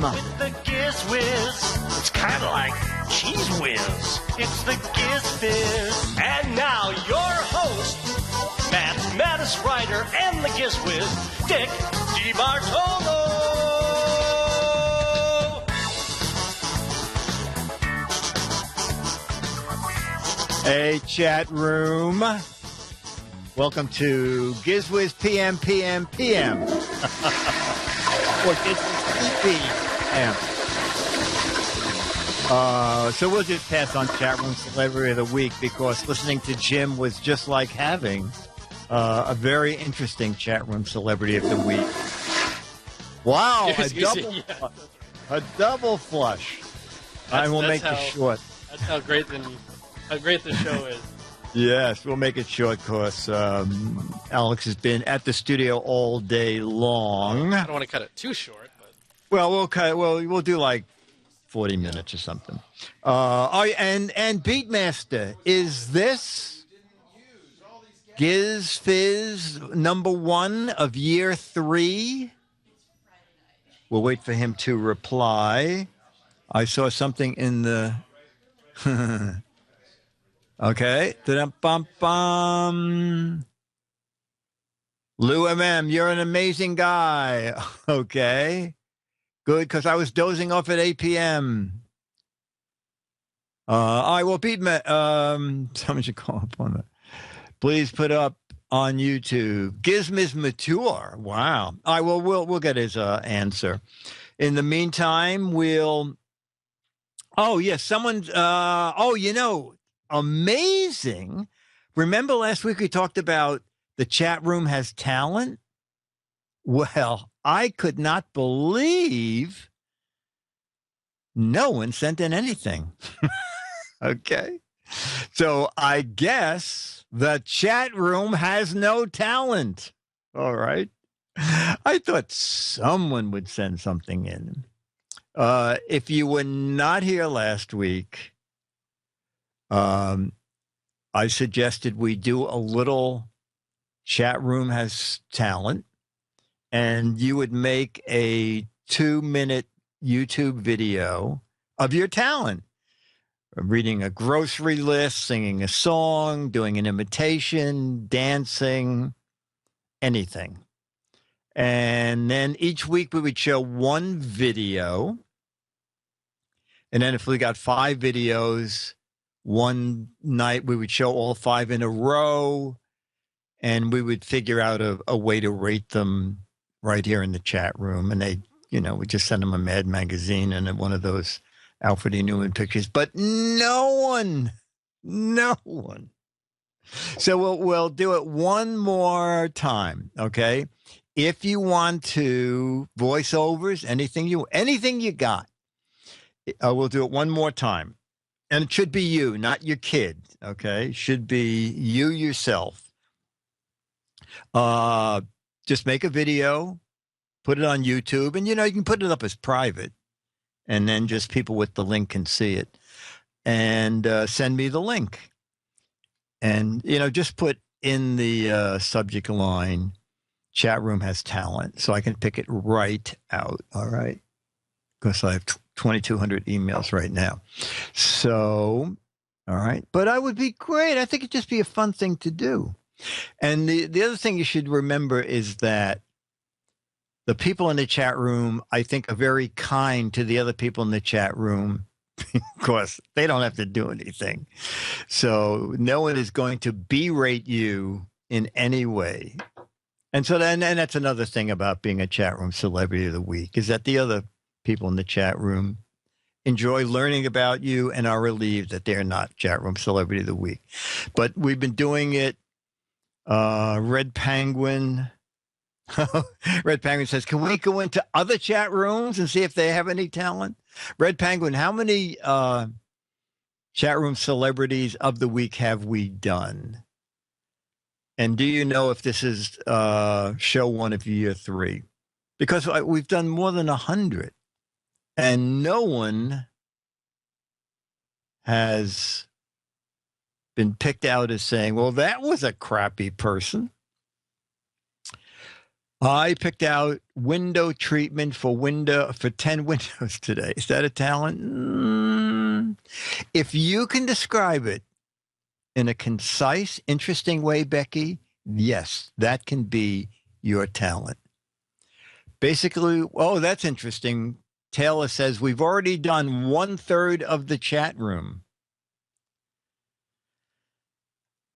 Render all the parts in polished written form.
With the Giz Wiz. It's kind of like cheese whiz. It's the Giz Fiz. And now your host, mathematics writer and the Giz Wiz, Dick DeBartolo. Hey, chat room. Welcome to GizFiz PM. Or GizFiz PM. So we'll just pass on chat room celebrity of the week because listening to Jim was just like having a very interesting chat room celebrity of the week. Wow, a double flush. I will make it short. That's how great the show is. Yes, we'll make it short because Alex has been at the studio all day long. I don't want to cut it too short, but well, we'll do like 40 minutes or something. And Beatmaster, is this Giz Fiz #1 of year 3? We'll wait for him to reply. I saw something in the. Okay. Da-dum-bum-bum. Lou M.M., you're an amazing guy. Okay. Good, because I was dozing off at 8 p.m. All right, well, someone should call up on that. Please put up on YouTube. Gizmiz Mature. Wow. All right, well, we'll get his answer. In the meantime, we'll... Oh, yes, someone's... amazing. Remember last week we talked about the chat room has talent? Well, I could not believe no one sent in anything. Okay. So I guess the chat room has no talent. All right. I thought someone would send something in. If you were not here last week, I suggested we do a little chat room has talent, and you would make a 2-minute YouTube video of your talent, reading a grocery list, singing a song, doing an imitation, dancing, anything. And then each week we would show one video. And then if we got 5 videos, one night we would show all 5 in a row, and we would figure out a way to rate them right here in the chat room. And they, we just send them a Mad magazine and one of those Alfred E. Newman pictures. But no one. So we'll do it one more time, okay? If you want to voiceovers, anything you got, we'll do it one more time. And it should be you, not your kid, okay? Should be you yourself. Just make a video, put it on YouTube, and, you can put it up as private, and then just people with the link can see it. And send me the link. And, just put in the subject line, chat room has talent, so I can pick it right out, all right? Because I have 2,200 emails right now. So, all right. But I would be great. I think it'd just be a fun thing to do. And the other thing you should remember is that the people in the chat room, I think, are very kind to the other people in the chat room because they don't have to do anything. So no one is going to berate you in any way. And so then, and that's another thing about being a chat room celebrity of the week, is that the other people in the chat room enjoy learning about you and are relieved that they're not chat room celebrity of the week. But we've been doing it. Red Penguin says, can we go into other chat rooms and see if they have any talent? Red Penguin, how many chat room celebrities of the week have we done? And do you know if this is show 1 of year 3? Because we've done more than 100. And no one has been picked out as saying, well, that was a crappy person. I picked out window treatment for 10 windows today. Is that a talent? If you can describe it in a concise, interesting way, Becky, yes, that can be your talent. Basically, oh, that's interesting. Taylor says, we've already done 1/3 of the chat room.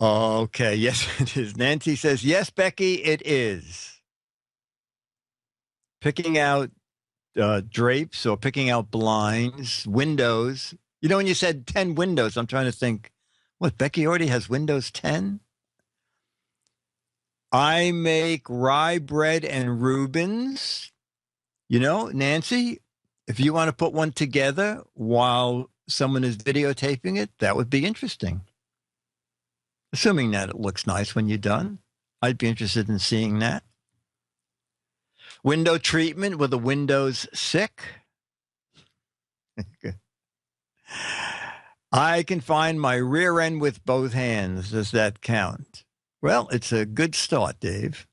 Okay, yes, it is. Nancy says, yes, Becky, it is. Picking out drapes or picking out blinds, windows. You know, when you said 10 windows, I'm trying to think, what, Becky already has Windows 10? I make rye bread and Reubens. You know, Nancy, if you want to put one together while someone is videotaping it, that would be interesting. Assuming that it looks nice when you're done. I'd be interested in seeing that. Window treatment with the windows sick. I can find my rear end with both hands. Does that count? Well, it's a good start, Dave.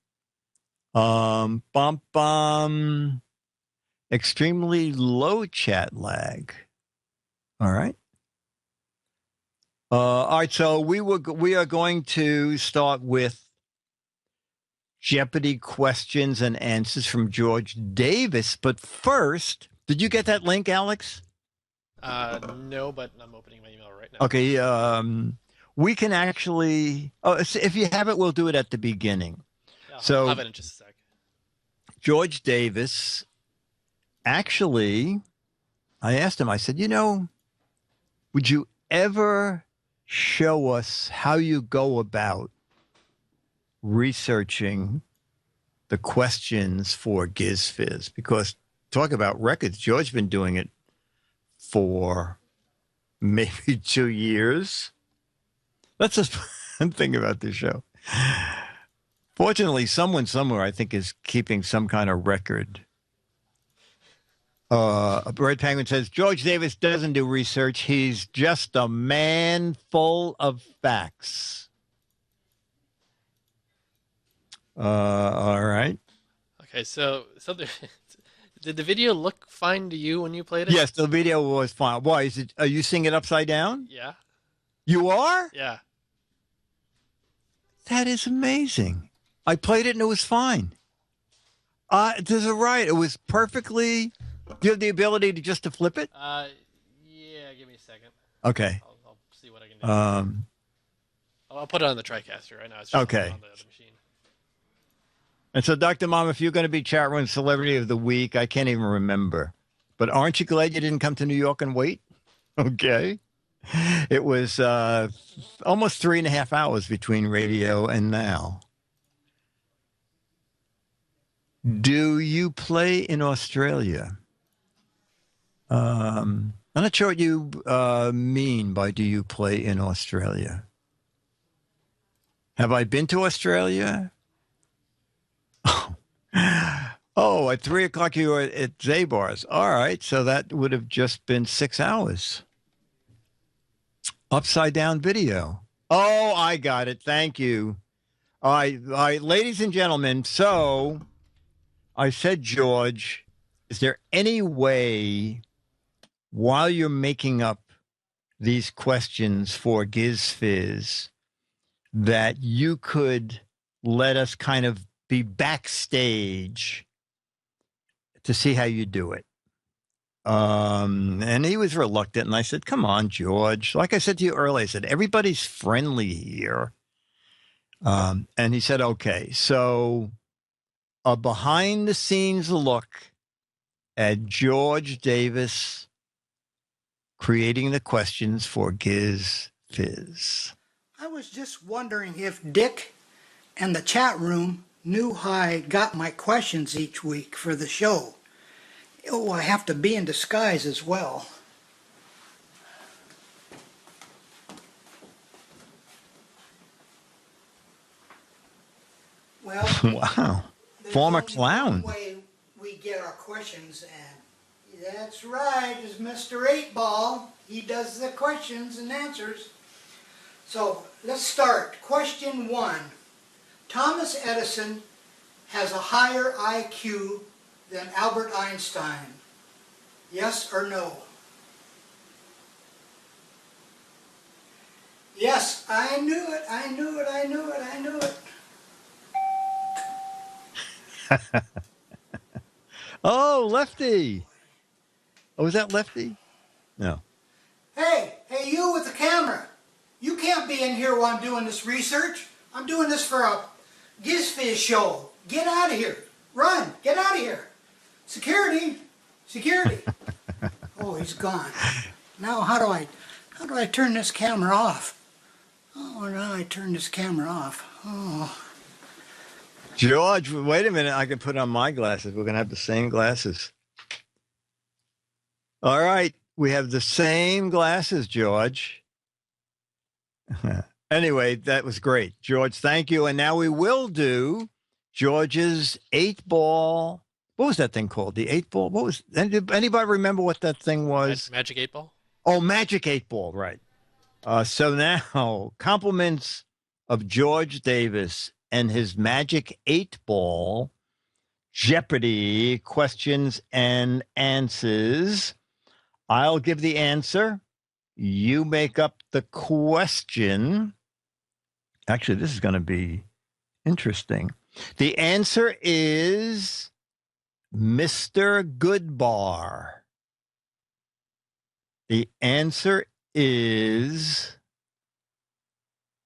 Extremely low chat lag. All right. All right. So we are going to start with Jeopardy questions and answers from George Davis. But first, did you get that link, Alex? No, but I'm opening my email right now. Okay. We can actually, if you have it, we'll do it at the beginning. Yeah, so I'll have it in just a sec. George Davis, actually, I asked him, I said, would you ever show us how you go about researching the questions for Giz Fiz? Because talk about records, George's been doing it for maybe 2 years. Let's just think about this show. Fortunately, someone somewhere, I think, is keeping some kind of record. Red Penguin says, George Davis doesn't do research. He's just a man full of facts. All right. Okay, so did the video look fine to you when you played it? Yes, the video was fine. Why? Are you seeing it upside down? Yeah. You are? Yeah. That is amazing. I played it and it was fine. There's a right. It was perfectly. Do you have the ability to flip it? Yeah. Give me a second. Okay. I'll see what I can do. I'll put it on the TriCaster right now. It's just Okay. on the other machine. And so, Dr. Mom, if you're going to be chat room celebrity of the week, I can't even remember. But aren't you glad you didn't come to New York and wait? Okay. It was almost 3.5 hours between radio and now. Do you play in Australia? I'm not sure what you mean by do you play in Australia? Have I been to Australia? Oh, at 3 o'clock you were at Zabar's. All right, so that would have just been 6 hours. Upside down video. Oh, I got it. Thank you. All right, ladies and gentlemen. So I said, George, is there any way while you're making up these questions for Giz Fiz that you could let us kind of be backstage to see how you do it? And he was reluctant. And I said, come on, George. Like I said to you earlier, I said, everybody's friendly here. And he said, okay. So a behind the scenes look at George Davis creating the questions for Giz Fiz. I was just wondering if Dick and the chat room knew how I got my questions each week for the show. Oh, I have to be in disguise as well. Well, Wow. Former clown. One way we get our questions, and that's right, is Mr. 8-Ball. He does the questions and answers. So let's start. Question 1. Thomas Edison has a higher IQ than Albert Einstein? Yes or no? Yes, I knew it, I knew it, I knew it, I knew it. Oh, Lefty. Oh, was that Lefty? No. Hey, you with the camera. You can't be in here while I'm doing this research. I'm doing this for a GizFiz show. Get out of here. Run, get out of here. Security, security. Oh, he's gone. Now how do I turn this camera off? Oh, now I turn this camera off. Oh. George, wait a minute. I can put on my glasses. We're going to have the same glasses. All right. We have the same glasses, George. Anyway, that was great. George, thank you. And now we will do George's 8-ball. What was that thing called? The 8-ball? What was, anybody remember what that thing was? Magic 8-ball? Oh, Magic 8-ball, right. So now, compliments of George Davis and his Magic 8-ball Jeopardy questions and answers. I'll give the answer. You make up the question. Actually, this is going to be interesting. The answer is Mr. Goodbar. The answer is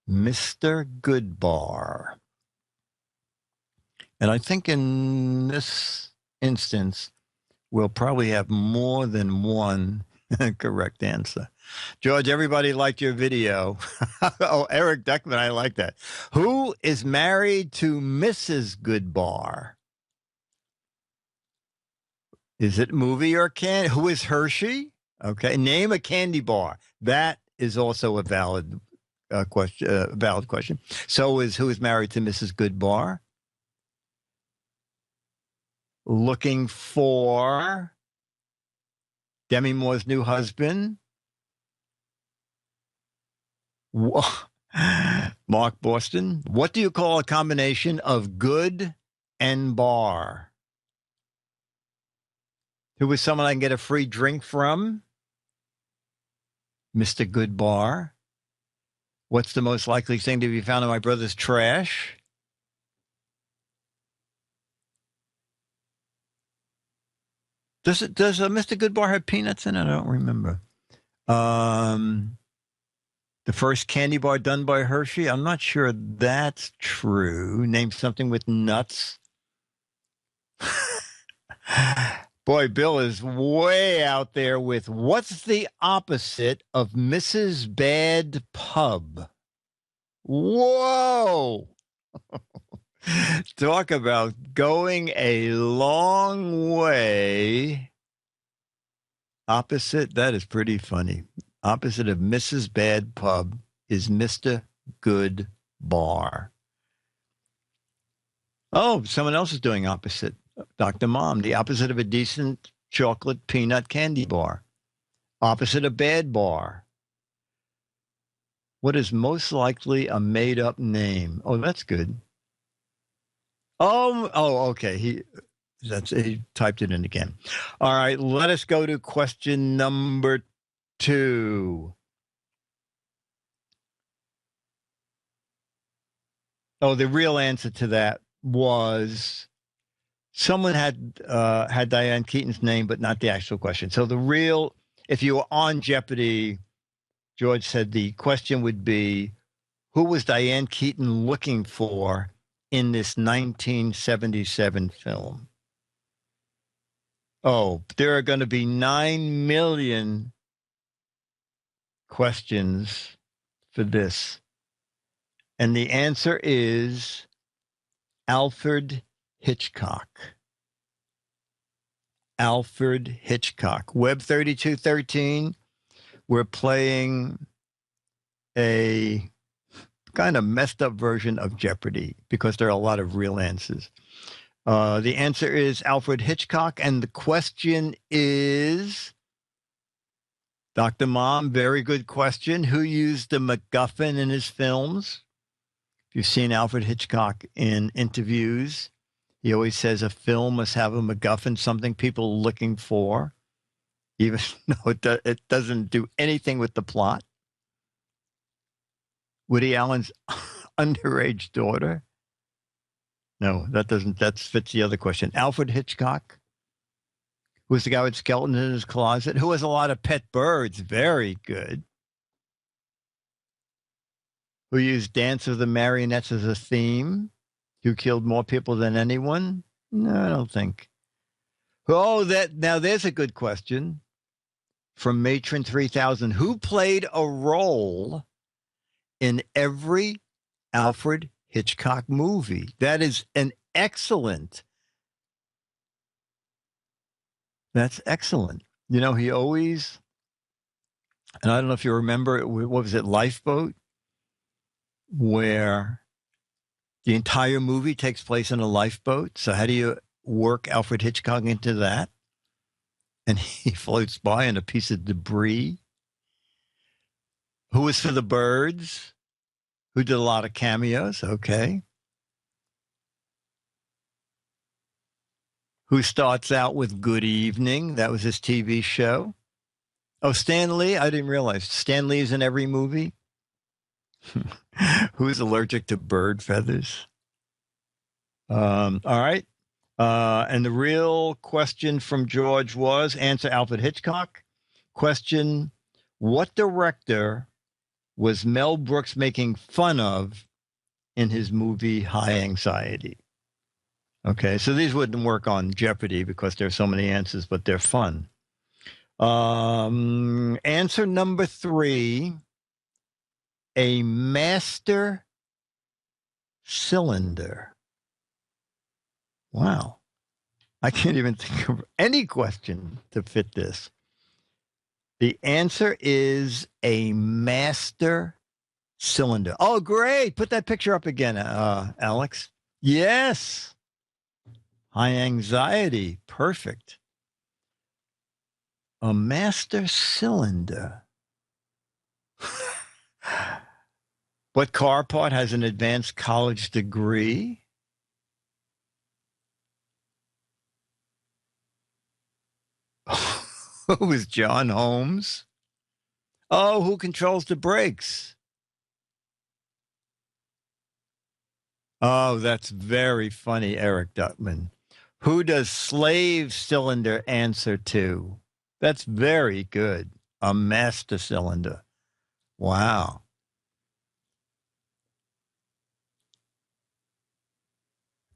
Mr. Goodbar. And I think in this instance, we'll probably have more than one correct answer. George, everybody liked your video. Oh, Eric Deckman, I like that. Who is married to Mrs. Goodbar? Is it movie or candy? Who is Hershey? Okay, name a candy bar. That is also a valid question. So is who is married to Mrs. Goodbar? Looking for Demi Moore's new husband. Mark Boston. What do you call a combination of good and bar? Who is someone I can get a free drink from? Mr. Goodbar. What's the most likely thing to be found in my brother's trash? Does Mr. Goodbar have peanuts in it? I don't remember. The first candy bar done by Hershey? I'm not sure that's true. Name something with nuts. Boy, Bill is way out there with what's the opposite of Mrs. Bad Pub? Whoa! Talk about going a long way. Opposite, that is pretty funny. Opposite of Mrs. Bad Pub is Mr. Good Bar. Oh, someone else is doing opposite. Dr. Mom, the opposite of a decent chocolate peanut candy bar. Opposite of bad bar. What is most likely a made-up name? Oh, that's good. Okay. He typed it in again. All right, let us go to question number 2. Oh, the real answer to that was someone had Diane Keaton's name, but not the actual question. So if you were on Jeopardy, George said the question would be, who was Diane Keaton looking for in this 1977 film? Oh, there are going to be 9 million questions for this. And the answer is Alfred Hitchcock. Alfred Hitchcock. Web 3213, we're playing a kind of messed up version of Jeopardy because there are a lot of real answers. The answer is Alfred Hitchcock, and the question is, Dr. Mom, very good question. Who used the MacGuffin in his films? If you've seen Alfred Hitchcock in interviews, He always says a film must have a MacGuffin, something people are looking for, even though it doesn't do anything with the plot. Woody Allen's underage daughter. No, that fits the other question. Alfred Hitchcock, who was the guy with skeletons in his closet, who has a lot of pet birds. Very good. Who used Dance of the Marionettes as a theme. Who killed more people than anyone? No, I don't think. Oh, now there's a good question from Matron 3000. Who played a role in every Alfred Hitchcock movie? That is an excellent. That's excellent. You know, he always, and I don't know if you remember, what was it, Lifeboat, where the entire movie takes place in a lifeboat. So how do you work Alfred Hitchcock into that? And he floats by in a piece of debris. Who was for the birds? Who did a lot of cameos? Okay. Who starts out with Good Evening? That was his TV show. Oh, Stan Lee? I didn't realize. Stan Lee's in every movie. Who's allergic to bird feathers? All right. And the real question from George was, answer Alfred Hitchcock. Question, what director was Mel Brooks making fun of in his movie High Anxiety? Okay, so these wouldn't work on Jeopardy because there's so many answers, but they're fun. Answer number 3. A master cylinder. Wow. I can't even think of any question to fit this. The answer is a master cylinder. Oh, great. Put that picture up again, Alex. Yes. High Anxiety. Perfect. A master cylinder. What car part has an advanced college degree? Who is John Holmes? Oh, who controls the brakes? Oh, that's very funny, Eric Duckman. Who does slave cylinder answer to? That's very good. A master cylinder. Wow.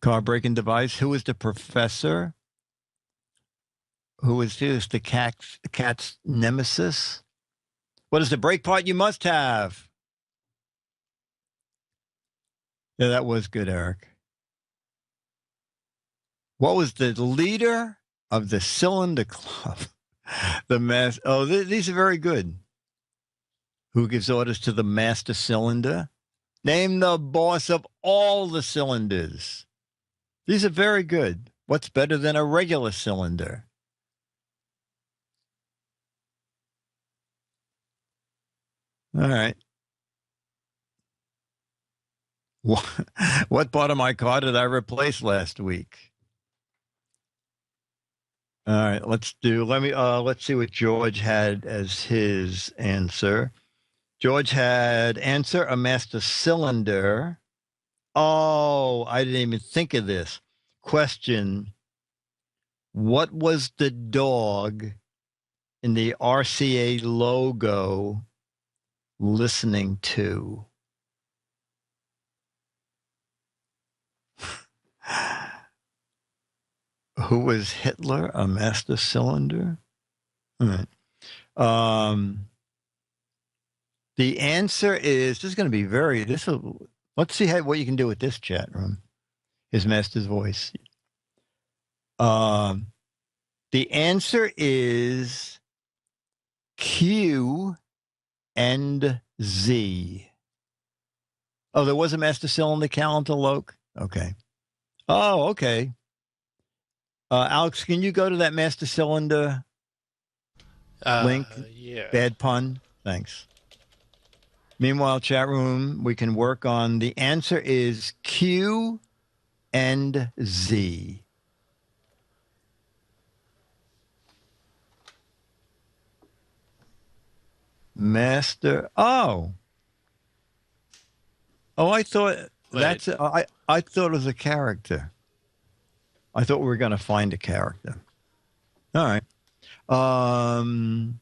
Car braking device. Who is the professor? Who is the cat's nemesis? What is the brake part you must have? Yeah, that was good, Eric. What was the leader of the cylinder club? These are very good. Who gives orders to the master cylinder? Name the boss of all the cylinders. These are very good. What's better than a regular cylinder? All right. What part of my car did I replace last week? All right, let's see what George had as his answer. George had answer a master cylinder. Oh, I didn't even think of this. Question, what was the dog in the RCA logo listening to? Who was Hitler? A master cylinder? All right. The answer is, this is going to be let's see what you can do with this chat room. His master's voice. The answer is Q and Z. Oh, there was a master cylinder calendar, Loke? Okay. Oh, okay. Alex, can you go to that master cylinder link? Yeah. Bad pun. Thanks. Meanwhile, chat room, we can work on the answer is Q and Z. Master. Oh, I thought Wait. I thought it was a character. I thought we were going to find a character. All right. Oh,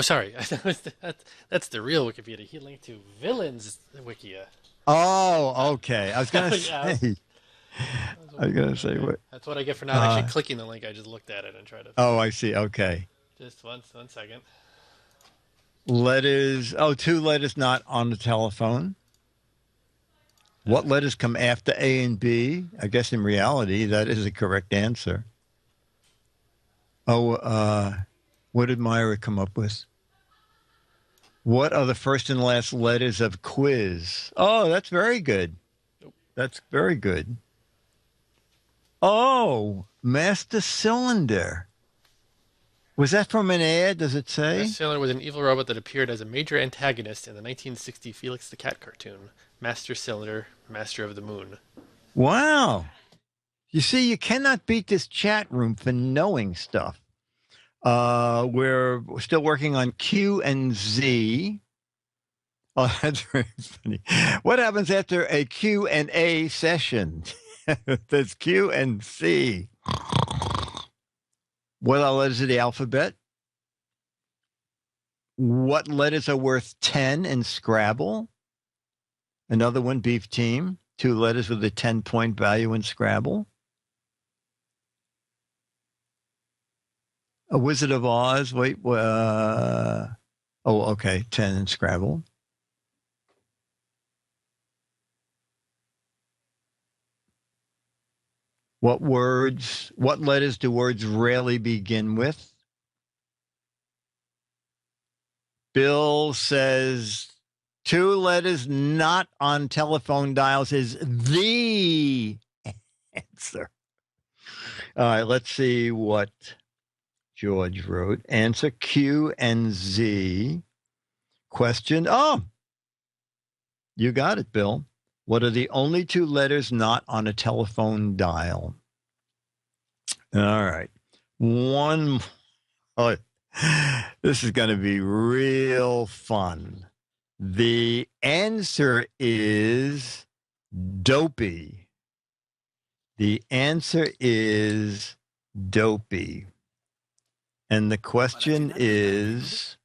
sorry. That's the real Wikipedia. He linked to Villains Wikia. Oh, okay. I was going to Yeah, say. I was going to say what? That's what I get for not actually clicking the link. I just looked at it and tried to. Oh, I see. Okay. Just one second. Letters. Oh, 2 letters not on the telephone. What letters come after A and B? I guess in reality, that is the correct answer. Oh, what did Myra come up with? What are the first and last letters of quiz? Oh, that's very good. Nope. That's very good. Oh, Master Cylinder. Was that from an ad, does it say? Sailor was an evil robot that appeared as a major antagonist in the 1960 Felix the Cat cartoon. Master Cylinder, Master of the Moon. Wow. You see, you cannot beat this chat room for knowing stuff. We're still working on Q and Z. Oh, that's very funny. What happens after a Q and A session? There's Q and C. What are letters of the alphabet? What letters are worth 10 in Scrabble? Another one, Beef Team. 2 letters with a 10-point value in Scrabble. A Wizard of Oz. Wait. Okay. 10 in Scrabble. What letters do words rarely begin with? Bill says 2 letters not on telephone dials is the answer. All right, let's see what George wrote. Answer Q and Z. Question. Oh, you got it, Bill. What are the only 2 letters not on a telephone dial? All right. One. Oh, this is going to be real fun. The answer is dopey. The answer is dopey. And the question is,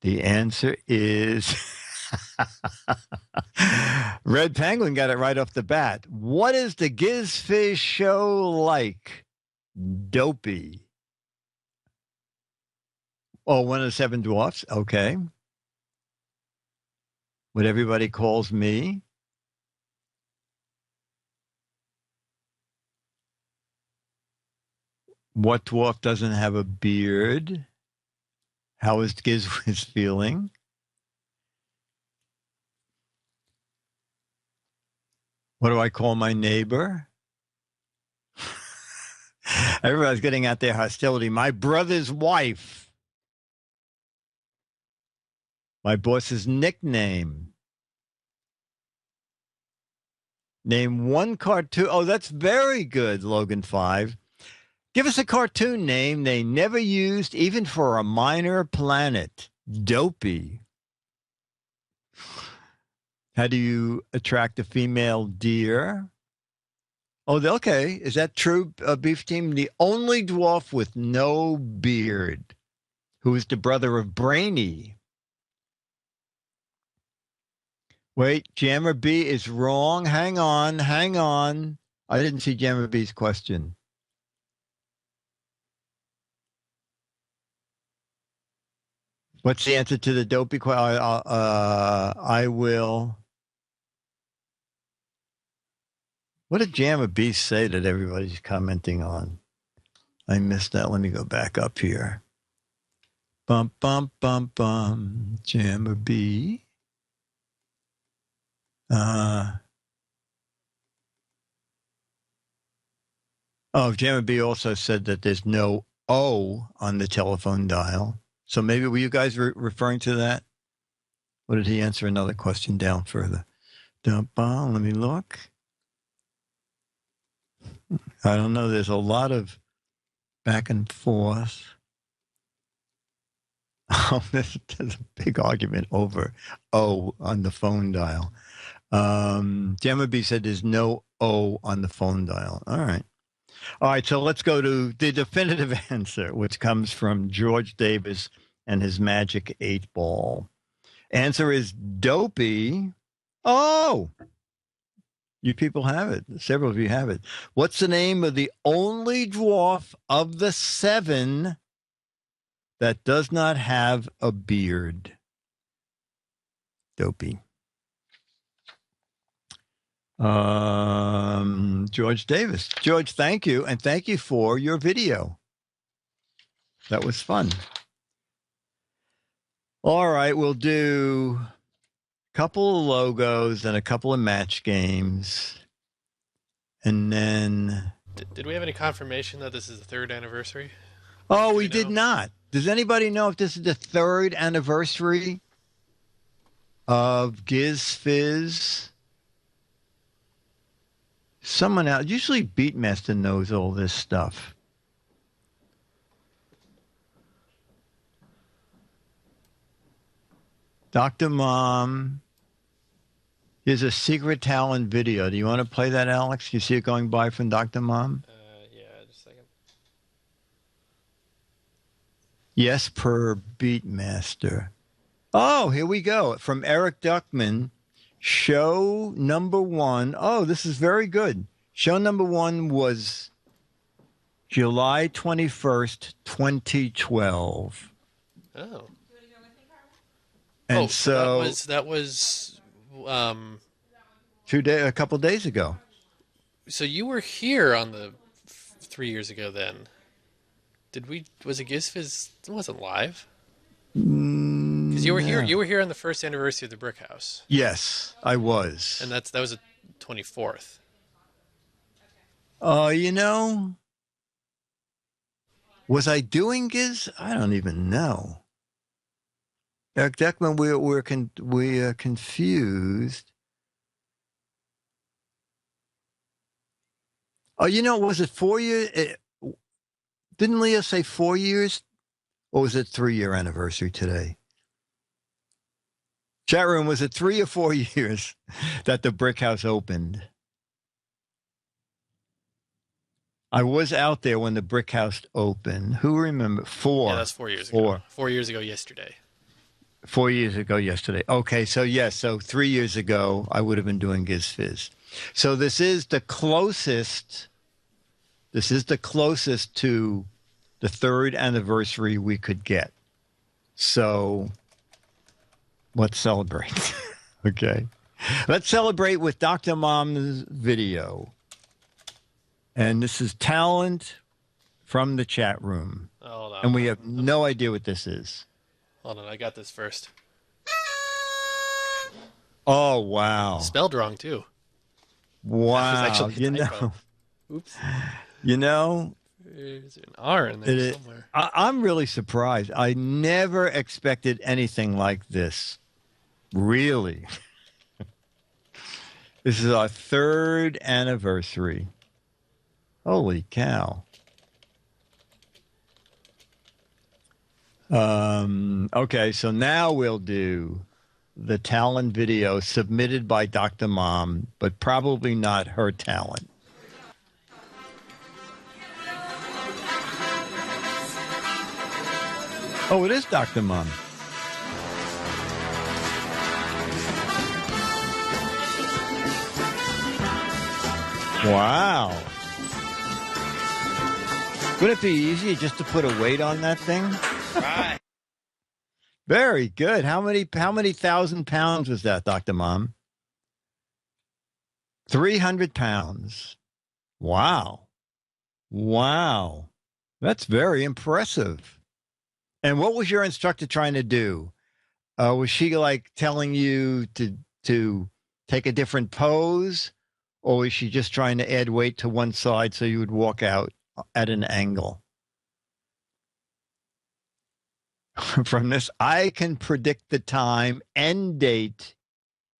the answer is, Red Penguin got it right off the bat. What is the Giz Fiz show like? Dopey. Oh, one of the 7 dwarfs. Okay. What everybody calls me. What dwarf doesn't have a beard? How is Giz Fiz feeling? What do I call my neighbor? Everybody's getting out their hostility. My brother's wife. My boss's nickname. Name 1 cartoon. Oh, that's very good, Logan 5. Give us a cartoon name they never used, even for a minor planet. Dopey. How do you attract a female deer? Oh, okay. Is that true, Beef Team? The only dwarf with no beard, who is the brother of Brainy. Wait, Jammer B is wrong. Hang on. I didn't see Jammer B's question. What's the answer to the dopey question? I will. What did Jammer B say that everybody's commenting on? I missed that. Let me go back up here. Bum, bum, bum, bum. Jammer B. Jammer B also said that there's no O on the telephone dial. So maybe were you guys referring to that? Or did he answer another question down further? Let me look. I don't know. There's a lot of back and forth. Oh, there's a big argument over O on the phone dial. Gemma B said there's no O on the phone dial. All right. All right, so let's go to the definitive answer, which comes from George Davis and his magic 8-ball. Answer is dopey. Oh, you people have it. Several of you have it. What's the name of the only dwarf of the 7 that does not have a beard? Dopey. George Davis. George, thank you. And thank you for your video. That was fun. All right, we'll do a couple of logos and a couple of match games. And then... Did we have any confirmation that this is the 3rd anniversary? Oh, we did not. Does anybody know if this is the 3rd anniversary of Giz Fiz? Someone else, usually Beatmaster knows all this stuff. Dr. Mom, here's a secret talent video. Do you want to play that, Alex? You see it going by from Dr. Mom? Yeah, just a second. Yes, per Beatmaster. Oh, here we go. From Eric Duckman. Show number 1. Oh, this is very good. Show number 1 was July 21st, 2012. Oh. And so that was a couple days ago. So you were here on the 3 years ago then. Was it GizFiz? It wasn't live. Because you were here. You were here on the 1st anniversary of the Brick House. Yes, I was. And that was the 24th. You know, was I doing Giz? I don't even know. Eric Deckman, we're confused. Oh, you know, was it 4 years? Didn't Leah say 4 years? Or was it 3-year anniversary today? Chat room, was it 3 or 4 years that the Brick House opened? I was out there when the Brick House opened. Who remembers? 4. Yeah, that's 4 years ago. 4 years ago yesterday. 4 years ago yesterday. Okay, so yes, so 3 years ago, I would have been doing Giz Fiz. So this is the closest to the 3rd anniversary we could get. So let's celebrate. Okay. Let's celebrate with Dr. Mom's video. And this is talent from the chat room. Hold on. And we have no idea what this is. Hold on, I got this first. Oh, wow. Spelled wrong, too. Wow. You know. Oops. You know. There's an R in there somewhere. I'm really surprised. I never expected anything like this. Really. This is our 3rd anniversary. Holy cow. Okay, so now we'll do the talent video submitted by Dr. Mom, but probably not her talent. Oh, it is Dr. Mom. Wow. Wouldn't it be easy just to put a weight on that thing? Right. Very good. How many 1,000 pounds was that, Dr. Mom? 300 pounds. Wow. Wow. That's very impressive. And what was your instructor trying to do? Was she like telling you to take a different pose? Or was she just trying to add weight to one side so you would walk out at an angle? from this. I can predict the time and date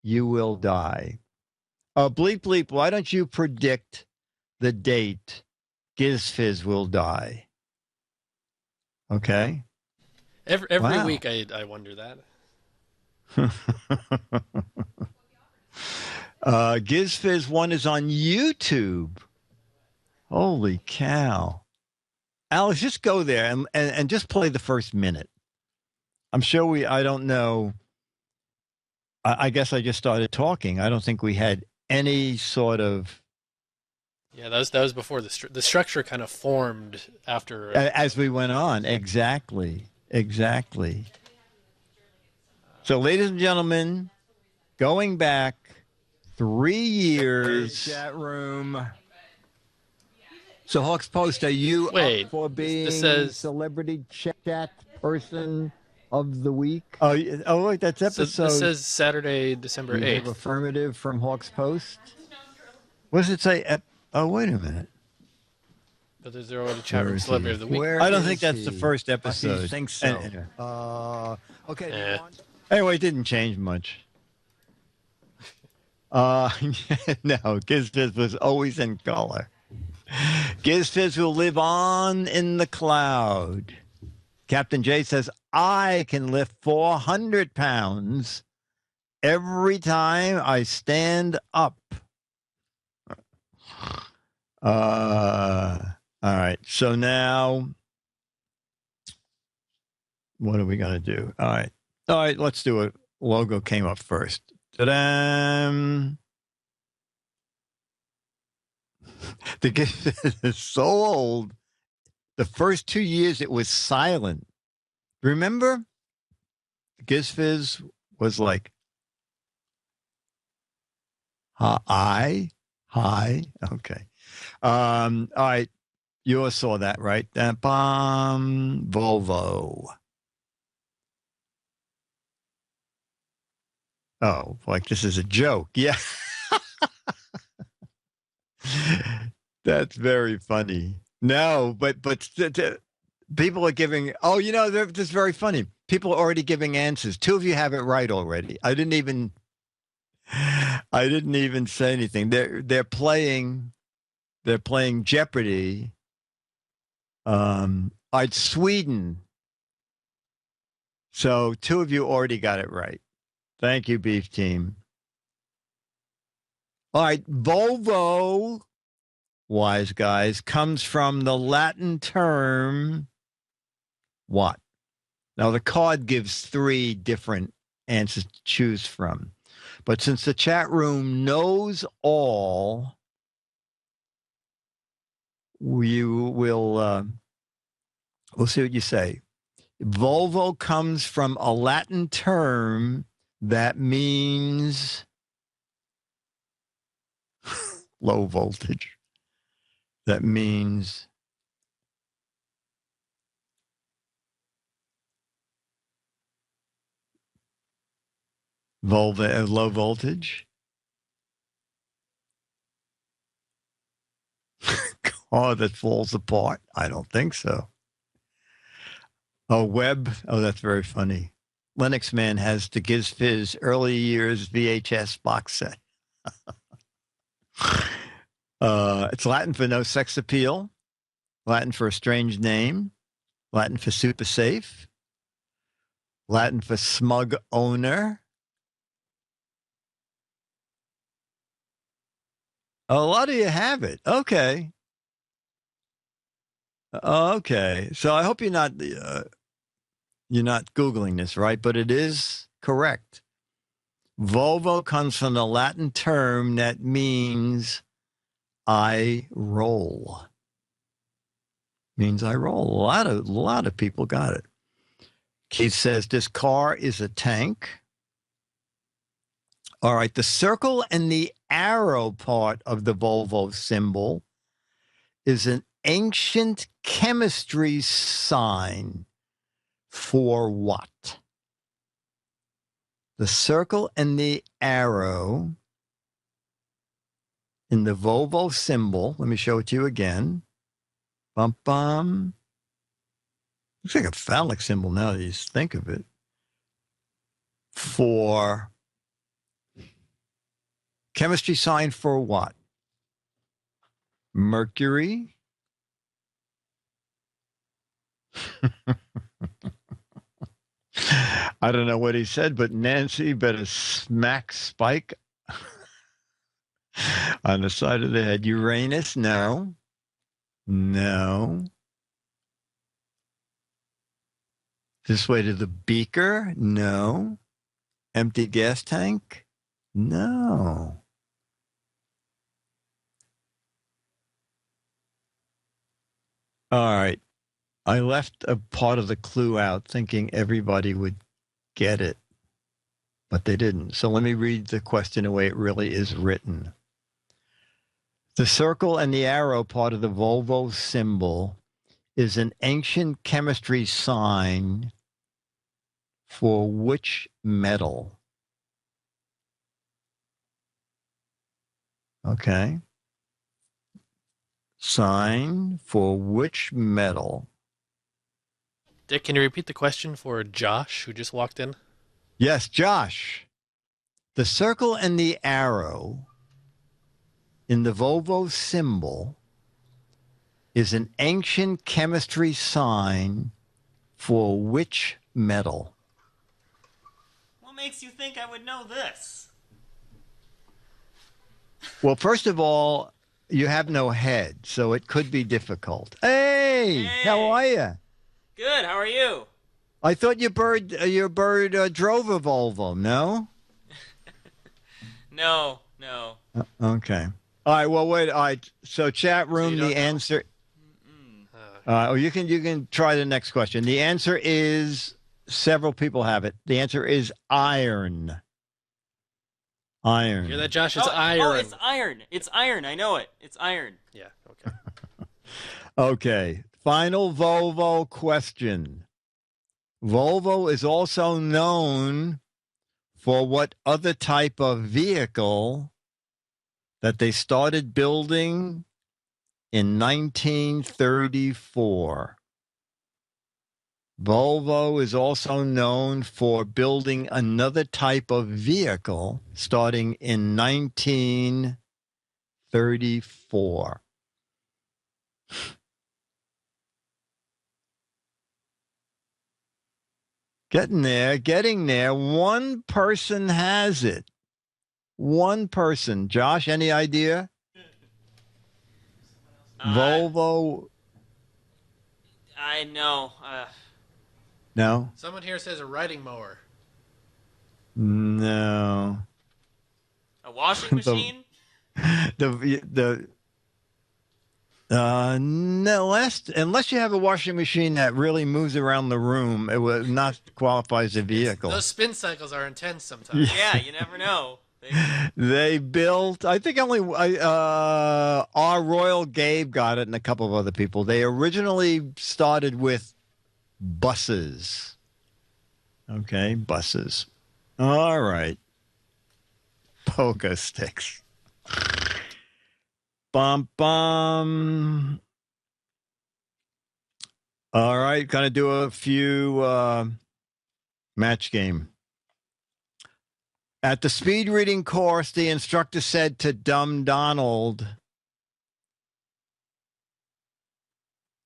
you will die. Bleep, bleep, why don't you predict the date Giz Fiz will die? Okay. Every Wow. week I wonder that. Giz Fiz 1 is on YouTube. Holy cow. Alex, just go there and just play the first minute. I'm sure I don't know. I guess I just started talking. I don't think we had any sort of. Yeah, that was before the structure kind of formed after. As we went on. Exactly. So, ladies and gentlemen, going back 3 years. Chat room. So, Hawks Post, are you up for being this says, celebrity chat person of the week? Oh, wait, that's episode. So this says Saturday, December 8th. Affirmative from Hawks Post. What does it say? Oh, wait a minute. But there's already chat room celebrity of the week. I don't think that's the first episode. I think so. Okay. Anyway, it didn't change much. No, Giz Fiz was always in color. Giz Fiz will live on in the cloud. Captain J says, I can lift 400 pounds every time I stand up. All right. So now, what are we going to do? All right. Let's do it. Logo came up first. Ta-da! The Giz is so old. The first 2 years, it was silent. Remember? Giz Fiz was like, hi. Okay. All right. You all saw that, right? Volvo. Oh, like this is a joke. Yeah. That's very funny. No, but people are giving. Oh, this is very funny. People are already giving answers. Two of you have it right already. I didn't even say anything. They're playing Jeopardy. It's Sweden. So two of you already got it right. Thank you, Beef Team. All right, Volvo, wise guys, comes from the Latin term what? Now, the card gives 3 different answers to choose from. But since the chat room knows all, we'll see what you say. Volvo comes from a Latin term that means low voltage. That means low voltage. Car that falls apart. I don't think so. Oh, web. Oh, that's very funny. Lennox Man has the Giz Fiz early years VHS box set. It's Latin for no sex appeal, Latin for a strange name, Latin for super safe, Latin for smug owner. A lot of you have it. Okay. Okay. So I hope you're not Googling this, right? But it is correct. Volvo comes from the Latin term that means I roll. Means I roll. A lot of people got it. Keith says this car is a tank. All right, the circle and the arrow part of the Volvo symbol is an ancient chemistry sign for what? The circle and the arrow in the Volvo symbol, let me show it to you again. Bum, bum. Looks like a phallic symbol now that you think of it. For chemistry sign for what? Mercury? I don't know what he said, but Nancy better smack Spike on the side of the head. Uranus? No. No. This way to the beaker? No. Empty gas tank? No. All right. I left a part of the clue out thinking everybody would get it, but they didn't. So let me read the question the way it really is written. The circle and the arrow part of the Volvo symbol is an ancient chemistry sign for which metal? Okay. Sign for which metal? Dick, can you repeat the question for Josh, who just walked in? Yes, Josh. The circle and the arrow in the Volvo symbol is an ancient chemistry sign for which metal? What makes you think I would know this? Well, first of all, you have no head, so it could be difficult. Hey, how are you? Good, how are you? I thought your bird drove a Volvo, no? No. Okay. All right, well, wait. All right, so chat room, the answer... you can try the next question. The answer is, several people have it. The answer is iron. Iron. You hear that, Josh? It's iron. Oh, it's iron. It's iron. I know it. It's iron. Yeah, okay. Okay. Final Volvo question. Volvo is also known for what other type of vehicle that they started building in 1934? Volvo is also known for building another type of vehicle starting in 1934. Getting there. One person has it. One person. Josh, any idea? Volvo. I know. No? Someone here says a riding mower. No. A washing machine? No, unless you have a washing machine that really moves around the room, it would not qualify as a vehicle. Those spin cycles are intense sometimes. Yeah, you never know. They built, I think only our Royal Gabe got it and a couple of other people. They originally started with buses. Okay, buses. All right. Pogo sticks. Bum, bum. All right, gonna do a few match game. At the speed reading course, the instructor said to Dumb Donald,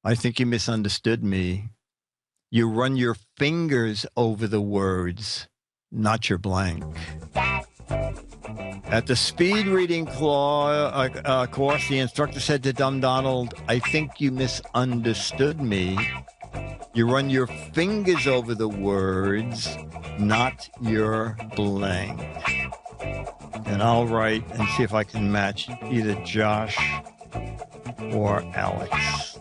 I think you misunderstood me. You run your fingers over the words, not your blank. At the speed reading course, the instructor said to Dumb Donald, I think you misunderstood me. You run your fingers over the words, not your blank. And I'll write and see if I can match either Josh or Alex.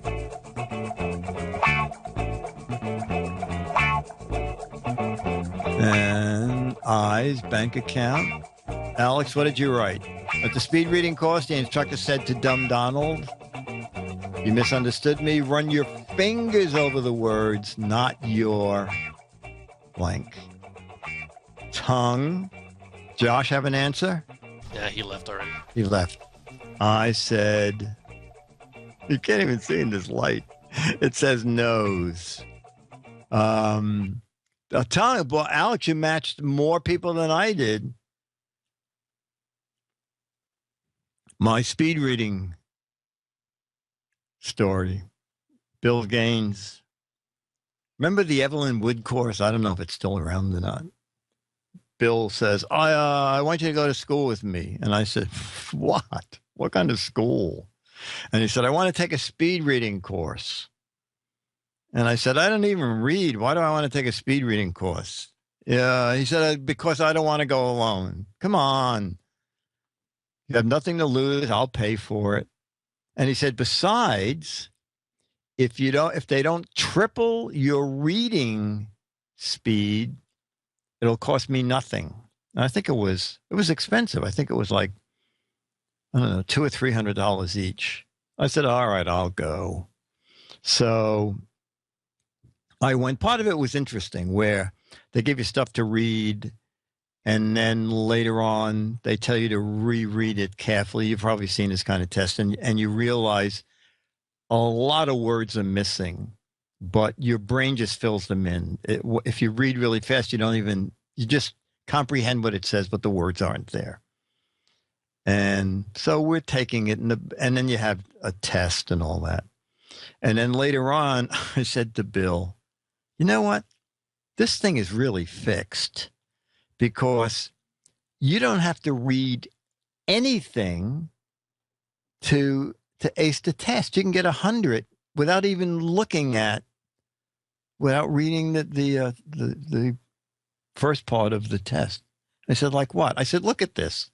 And eyes, bank account. Alex, what did you write? At the speed reading course, the instructor said to Dumb Donald, you misunderstood me. Run your fingers over the words, not your blank. Tongue. Josh have an answer? Yeah, he left already. He left. I said, you can't even see in this light. It says nose. I'll tell you, well, Alex, you matched more people than I did. My speed reading story. Bill Gaines. Remember the Evelyn Wood course? I don't know if it's still around or not. Bill says, I want you to go to school with me. And I said, what? What kind of school? And he said, I want to take a speed reading course. And I said, I don't even read. Why do I want to take a speed reading course? Yeah, he said, because I don't want to go alone. Come on. You have nothing to lose. I'll pay for it. And he said, besides, if they don't triple your reading speed, it'll cost me nothing. And I think it was expensive. I think it was like, I don't know, $200 or $300 each. I said, all right, I'll go. So I went. Part of it was interesting, where they give you stuff to read, and then later on they tell you to reread it carefully. You've probably seen this kind of test, and you realize a lot of words are missing, but your brain just fills them in. If you read really fast, you just comprehend what it says, but the words aren't there. And so we're taking it, and then you have a test and all that. And then later on, I said to Bill, you know what? This thing is really fixed, because you don't have to read anything to ace the test. You can get 100 without even without reading the first part of the test. I said, like what? I said, look at this.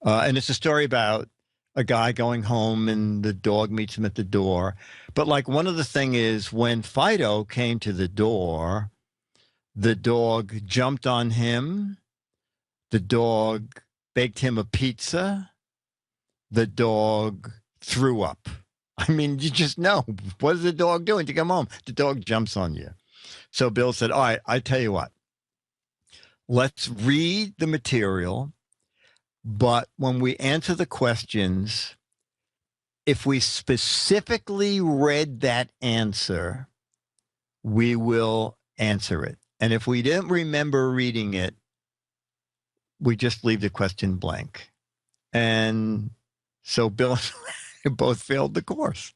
And it's a story about a guy going home and the dog meets him at the door. But like one of the thing is, when Fido came to the door, the dog jumped on him. The dog baked him a pizza. The dog threw up. I mean, you just know. What is the dog doing to come home? The dog jumps on you. So Bill said, all right, I tell you what. Let's read the material. But when we answer the questions, if we specifically read that answer, we will answer it. And if we didn't remember reading it, we just leave the question blank. And so Bill and I both failed the course.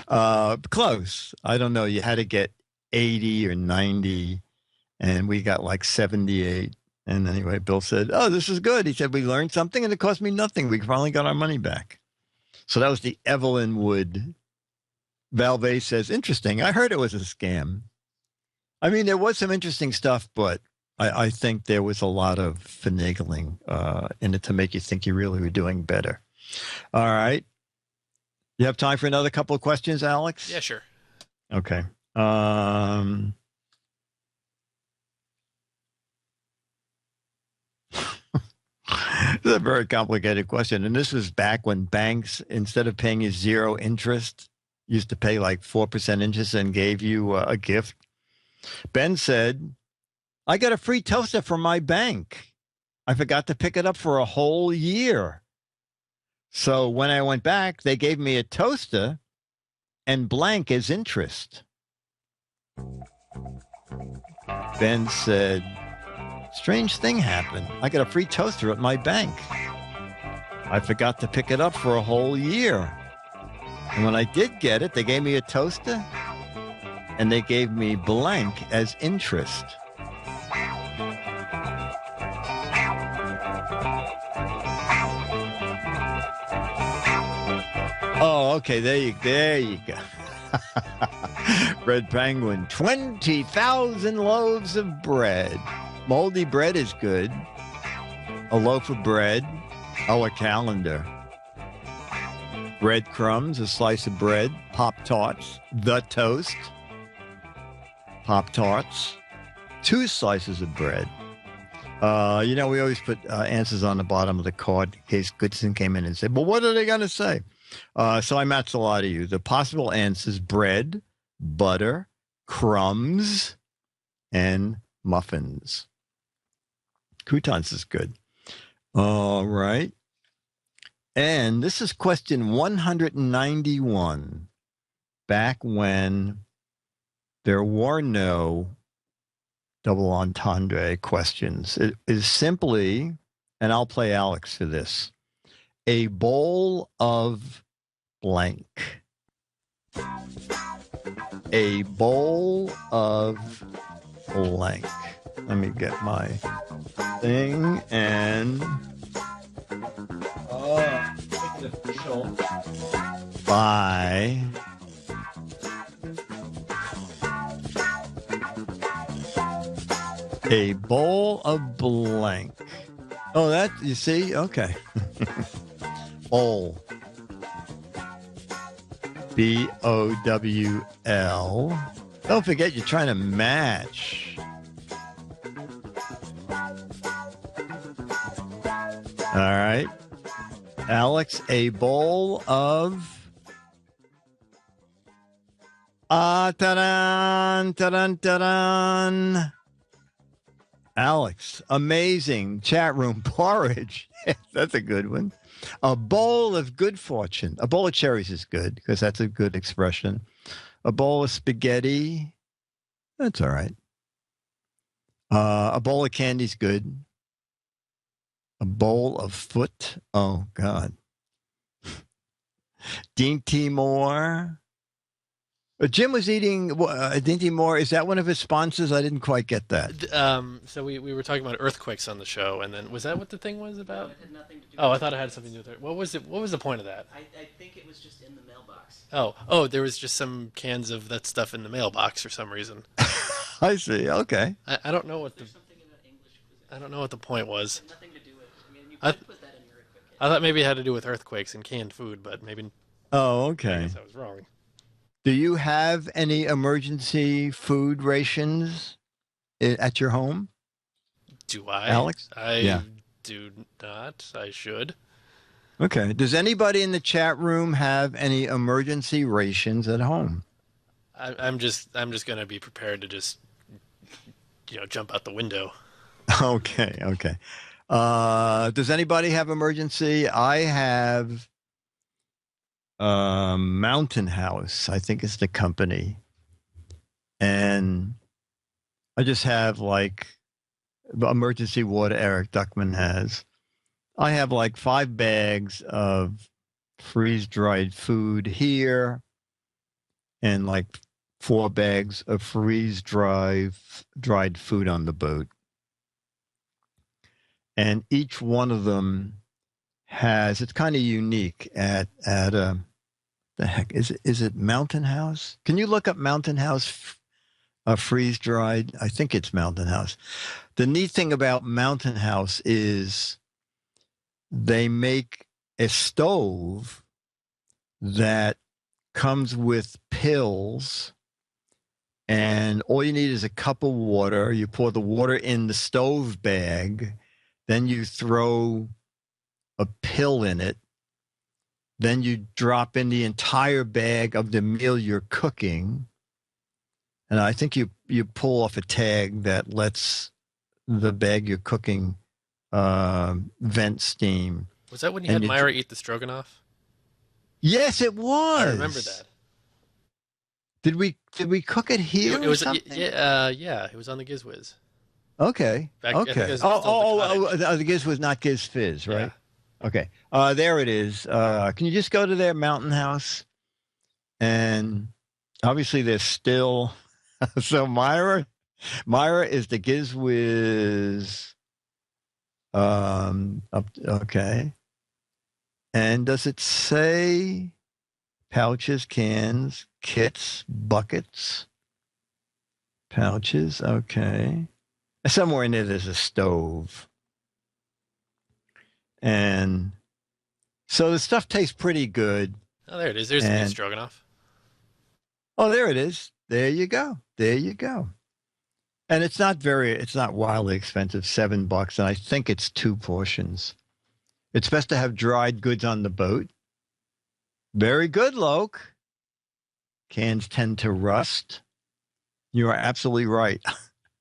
Close. I don't know. You had to get 80 or 90, and we got like 78. And anyway, Bill said, oh, this is good. He said, we learned something and it cost me nothing. We finally got our money back. So that was the Evelyn Wood. Valve says, interesting. I heard it was a scam. I mean, there was some interesting stuff, but I think there was a lot of finagling in it to make you think you really were doing better. All right. You have time for another couple of questions, Alex? Yeah, sure. Okay. This is a very complicated question. And this was back when banks, instead of paying you 0 interest, used to pay like 4% interest and gave you a gift. Ben said, I got a free toaster from my bank. I forgot to pick it up for a whole year. So when I went back, they gave me a toaster and blank as interest. Ben said, strange thing happened. I got a free toaster at my bank. I forgot to pick it up for a whole year. And when I did get it, they gave me a toaster and they gave me blank as interest. Oh, okay. There you go. Red Penguin, 20,000 loaves of bread. Moldy bread is good. A loaf of bread. Oh, a calendar. Breadcrumbs, a slice of bread. Pop-Tarts, the toast. Pop-Tarts, 2 slices of bread. We always put answers on the bottom of the card in case Goodson came in and said, well, what are they going to say? So I matched a lot of you. The possible answers: bread, butter, crumbs, and muffins. Croutons is good. All right. And this is question 191. Back when there were no double entendre questions. It is simply, and I'll play Alex for this, a bowl of blank. A bowl of blank. Let me get my thing and make it official. By a bowl of blank. Oh, that, you see? Okay. Bowl. B-O-W-L. Don't forget, you're trying to match. All right. Alex, a bowl of... ta-dan, ta-dan, ta-dan. Alex, amazing. Chat room, porridge. That's a good one. A bowl of good fortune. A bowl of cherries is good because that's a good expression. A bowl of spaghetti. That's all right. A bowl of candy's good. A bowl of foot. Oh, God. Dainty Moore. Jim was eating Dainty Moore. Is that one of his sponsors? I didn't quite get that. So we were talking about earthquakes on the show, and then was that what the thing was about? No, it had nothing to do Oh, with I thought it had something to do with it. What was it? What was the point of that? I think it was just in the mailbox. Oh, there was just some cans of that stuff in the mailbox for some reason. I see. Okay. I don't know what the There's something about English cuisine. I don't know what the point was. It had nothing to do with. I mean, you I- could put that in your earthquake. I thought maybe it had to do with earthquakes and canned food, but maybe Oh, I okay. guess I was wrong. Do you have any emergency food rations at your home? Do I? Alex? I Yeah. do not. I should. Okay. Does anybody in the chat room have any emergency rations at home? I'm just gonna be prepared to just jump out the window. Okay. Okay. Does anybody have emergency? I have Mountain House, I think is the company. And I just have like the emergency water Eric Duckman has. I have like 5 bags of freeze-dried food here and like 4 bags of freeze-dried food on the boat. And each one of them has, it's kind of unique at the heck, is it Mountain House? Can you look up Mountain House freeze-dried? I think it's Mountain House. The neat thing about Mountain House is they make a stove that comes with pills, and all you need is a cup of water. You pour the water in the stove bag, then you throw a pill in it, then you drop in the entire bag of the meal you're cooking, and I think you pull off a tag that lets the bag you're cooking vent steam. Was that when you And had Myra eat the stroganoff? Yes, it was. I remember that. Did we cook it here? It was or something? yeah. It was on the GizWiz. Okay. I think Okay. it was still the cottage. The Giz was not Giz Fiz, right? Yeah. Okay. There it is. Can you just go to their Mountain House? And obviously there's still so Myra is the GizWiz. Okay. And does it say pouches, cans, kits, buckets? Pouches, okay. Somewhere in there's a stove. And so the stuff tastes pretty good. Oh, there it is. There's the good stroganoff. Oh, there it is. There you go. There you go. And it's not wildly expensive, $7. And I think it's 2 portions. It's best to have dried goods on the boat. Very good, Loke. Cans tend to rust. You are absolutely right.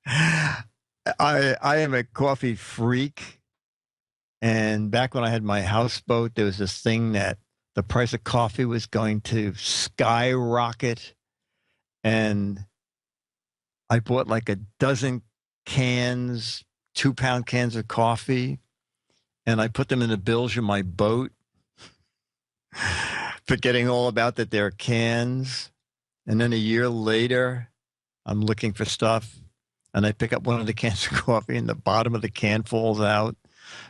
I am a coffee freak. And back when I had my houseboat, there was this thing that the price of coffee was going to skyrocket. And I bought like a dozen cans, 2-pound cans of coffee, and I put them in the bilge of my boat, forgetting all about that they're cans. And then a year later, I'm looking for stuff, and I pick up one of the cans of coffee, and the bottom of the can falls out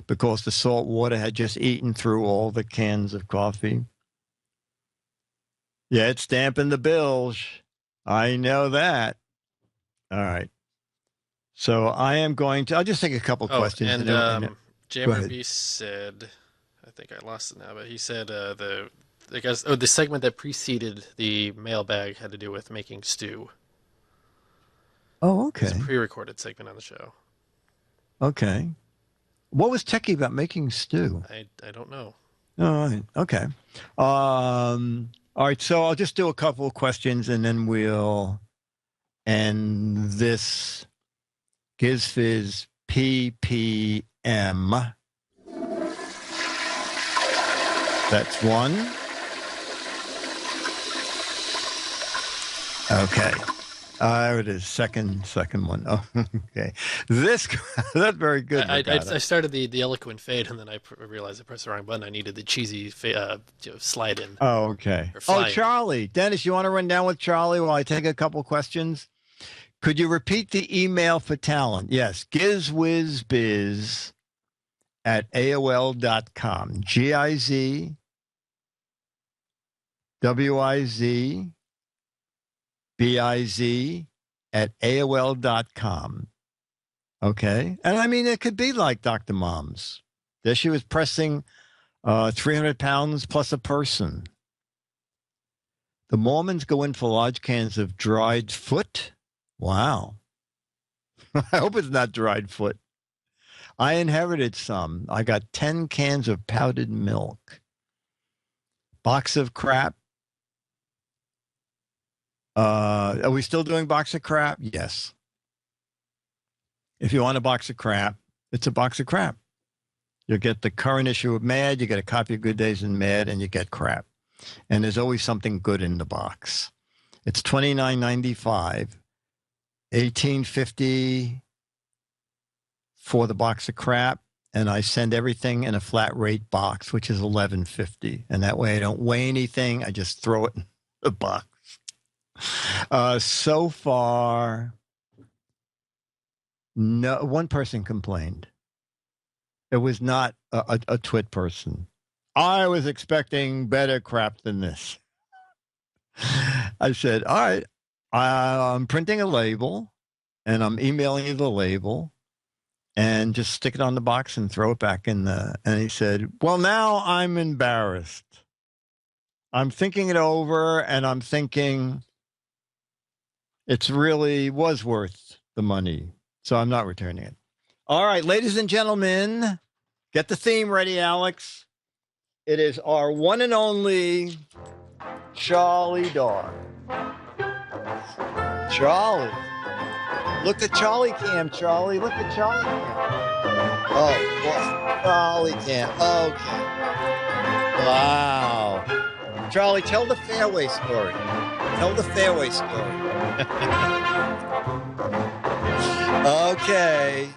because the salt water had just eaten through all the cans of coffee. Yeah, it's damping the bilge. I know that. All right. So I am going to, I'll just take a couple questions. And Jammer B said, I think I lost it now, but he said the segment that preceded the mailbag had to do with making stew. Oh, okay. It's a pre-recorded segment on the show. Okay. What was techie about making stew? I don't know. All right. Okay. All right. So I'll just do a couple of questions, and then we'll end this GizFiz PPM. That's one. Okay. It is second one. Oh, okay. That's very good. I started the eloquent fade, and then I realized I pressed the wrong button. I needed the cheesy slide in. Oh, okay. Oh, Charlie. Dennis, you want to run down with Charlie while I take a couple questions? Could you repeat the email for talent? Yes. GizWizBiz@AOL.com. GizWizBiz@AOL.com. Okay. And I mean, it could be like Dr. Mom's. There she was pressing 300 pounds plus a person. The Mormons go in for large cans of dried foot. Wow. I hope it's not dried foot. I inherited some. I got 10 cans of powdered milk. Box of crap. Are we still doing box of crap? Yes. If you want a box of crap, it's a box of crap. You'll get the current issue of Mad, you get a copy of Good Days and Mad, and you get crap. And there's always something good in the box. It's $29.95, $18.50 for the box of crap, and I send everything in a flat rate box, which is $11.50. And that way I don't weigh anything. I just throw it in the box. So far, no one person complained. It was not a twit person. I was expecting better crap than this. I said, all right, I'm printing a label, and I'm emailing you the label, and just stick it on the box and throw it back in the. And he said, well, now I'm embarrassed. I'm thinking it over, and I'm thinking it's really was worth the money. So I'm not returning it. All right, ladies and gentlemen, get the theme ready, Alex. It is our one and only Charlie Dog. Charlie. Look at Charlie Cam, Charlie. Look at Charlie Cam. Oh, well, Charlie Cam. Okay. Wow. Charlie, tell the fairway story. Tell the fairway story. Okay.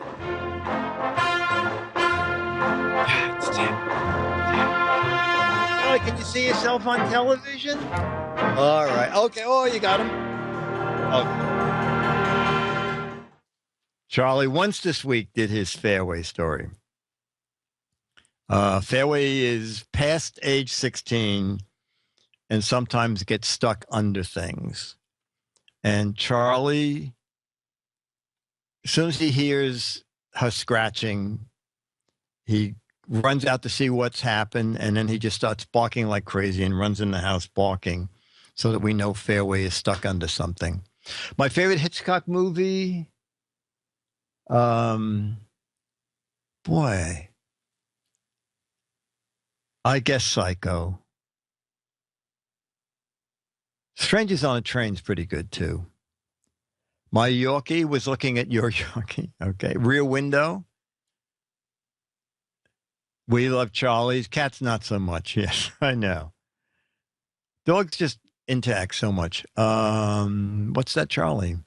Charlie, can you see yourself on television? All right. Okay. Oh, you got him. Okay. Charlie once this week did his fairway story. Fairway is past age 16 and sometimes gets stuck under things. And Charlie, as soon as he hears her scratching, he runs out to see what's happened, and then he just starts barking like crazy and runs in the house barking so that we know Fairway is stuck under something. My favorite Hitchcock movie, boy, I guess Psycho. Strangers on a Train's pretty good, too. My Yorkie was looking at your Yorkie. Okay. Rear Window. We love Charlie's. Cats, not so much. Yes, I know. Dogs just interact so much. What's that, Charlie?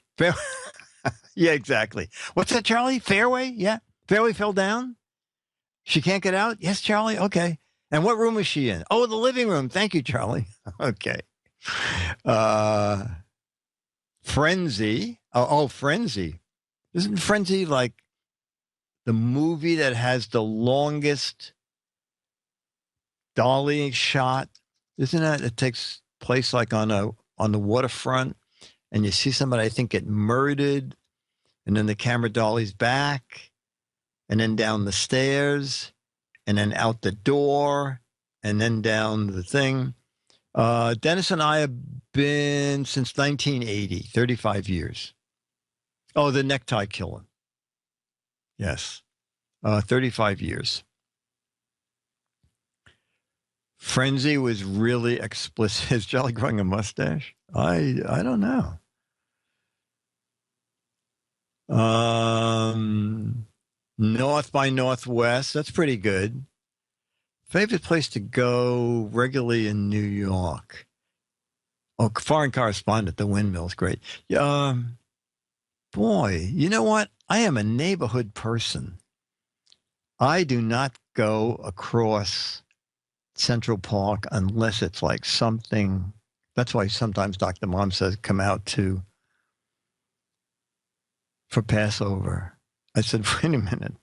Yeah, exactly. What's that, Charlie? Fairway? Yeah. Fairway fell down? She can't get out? Yes, Charlie. Okay. And what room is she in? Oh, the living room. Thank you, Charlie. Okay. Uh, Frenzy. Oh, Frenzy. Isn't Frenzy like the movie that has the longest dolly shot? Isn't that? It takes place like on the waterfront, and you see somebody, I think, get murdered, and then the camera dollies back, and then down the stairs, and then out the door, and then down the thing. Dennis and I have been since 1980, 35 years. Oh, the necktie killer. Yes. 35 years. Frenzy was really explicit. Is Jolly growing a mustache? I don't know. North by Northwest. That's pretty good. Favorite place to go regularly in New York? Oh, foreign correspondent, the windmill's great. Boy, you know what? I am a neighborhood person. I do not go across Central Park unless it's like something. That's why sometimes Dr. Mom says, come out for Passover. I said, wait a minute.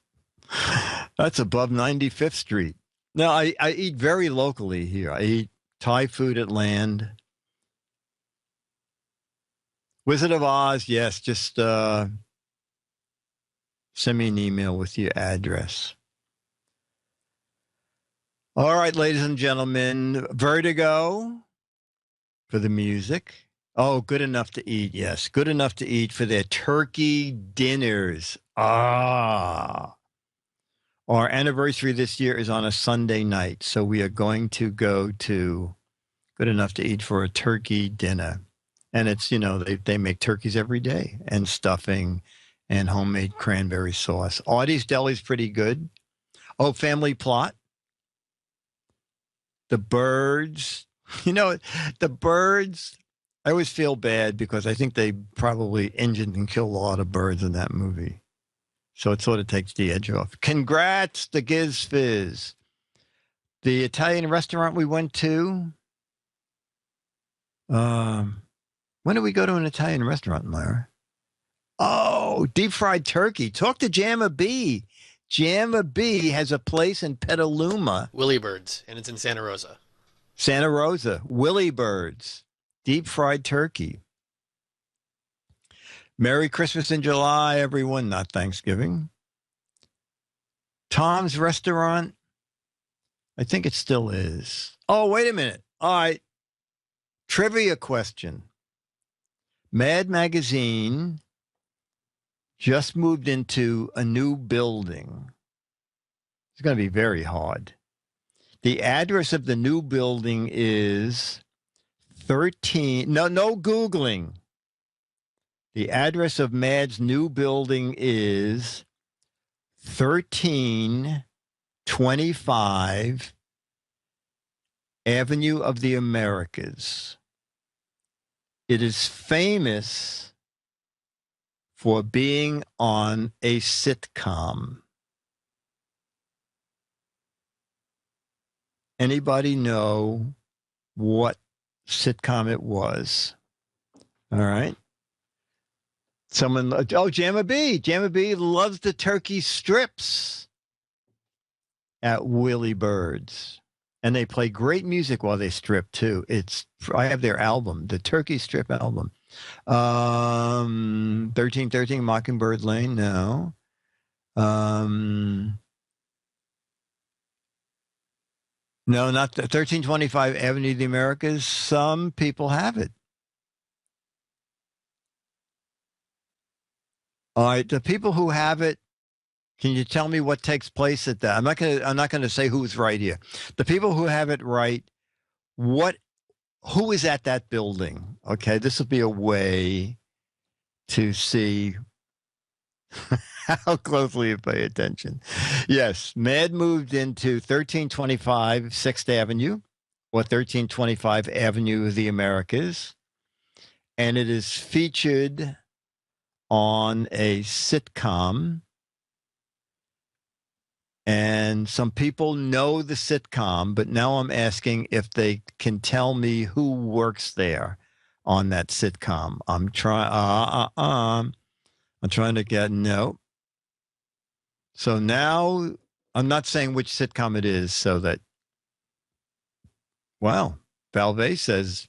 That's above 95th Street. No, I eat very locally here. I eat Thai food at Land. Wizard of Oz, yes. Just send me an email with your address. All right, ladies and gentlemen, Vertigo for the music. Oh, Good Enough to Eat, yes. Good Enough to Eat for their turkey dinners. Ah. Our anniversary this year is on a Sunday night, so we are going to go to Good Enough to Eat for a turkey dinner. And it's, they make turkeys every day, and stuffing and homemade cranberry sauce. Audie's Deli's pretty good. Oh, Family Plot. The Birds. The Birds, I always feel bad because I think they probably injured and killed a lot of birds in that movie. So it sort of takes the edge off. Congrats to Giz Fiz. The Italian restaurant we went to. When did we go to an Italian restaurant, Myra? Oh, deep fried turkey. Talk to Jamma B. Jamma B has a place in Petaluma. Willie Birds, and it's in Santa Rosa. Santa Rosa. Willie Birds. Deep fried turkey. Merry Christmas in July, everyone. Not Thanksgiving. Tom's Restaurant. I think it still is. Oh, wait a minute. All right. Trivia question. Mad Magazine just moved into a new building. It's going to be very hard. The address of the new building is 13. No Googling. The address of Mad's new building is 1325 Avenue of the Americas. It is famous for being on a sitcom. Anybody know what sitcom it was? All right. Jamma B. Jamma B loves the turkey strips at Willie Birds. And they play great music while they strip, too. I have their album, the Turkey Strip album. 1313 Mockingbird Lane, no. No, not the 1325 Avenue of the Americas. Some people have it. All right, the people who have it, can you tell me what takes place at that? I'm not going to say who's right here. The people who have it right, who is at that building? Okay, this will be a way to see how closely you pay attention. Yes, Mad moved into 1325 6th Avenue or 1325 Avenue of the Americas, and it is featured on a sitcom. And some people know the sitcom, but now I'm asking if they can tell me who works there on that sitcom. I'm trying to get no. So now I'm not saying which sitcom it is, so that. Wow, Valve says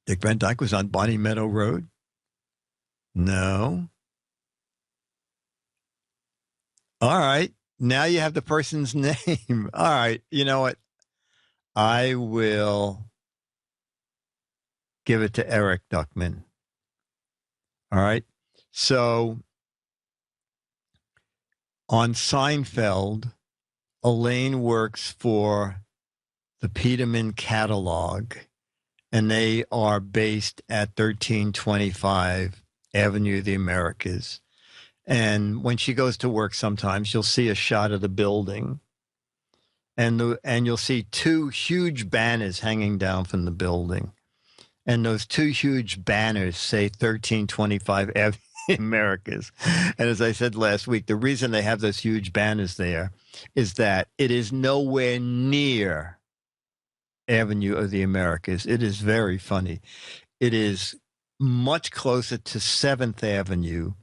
Dick Van Dyke was on Bonnie Meadow Road. No. All right. Now you have the person's name. All right. You know what? I will give it to Eric Duckman. All right. So on Seinfeld, Elaine works for the Peterman catalog, and they are based at 1325 Avenue of the Americas. And when she goes to work, sometimes you'll see a shot of the building, and you'll see two huge banners hanging down from the building. And those two huge banners say 1325 Avenue Americas. And as I said last week, the reason they have those huge banners there is that it is nowhere near Avenue of the Americas. It is very funny. It is much closer to 7th Avenue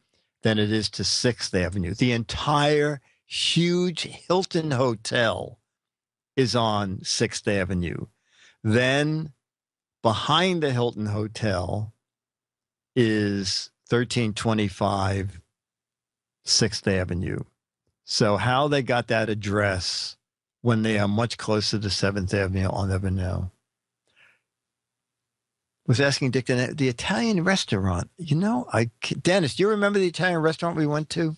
than it is to 6th Avenue. The entire huge Hilton Hotel is on 6th Avenue. Then behind the Hilton Hotel is 1325 6th Avenue. So how they got that address when they are much closer to 7th Avenue, I'll never know. Was asking Dick, the Italian restaurant, Dennis, do you remember the Italian restaurant we went to?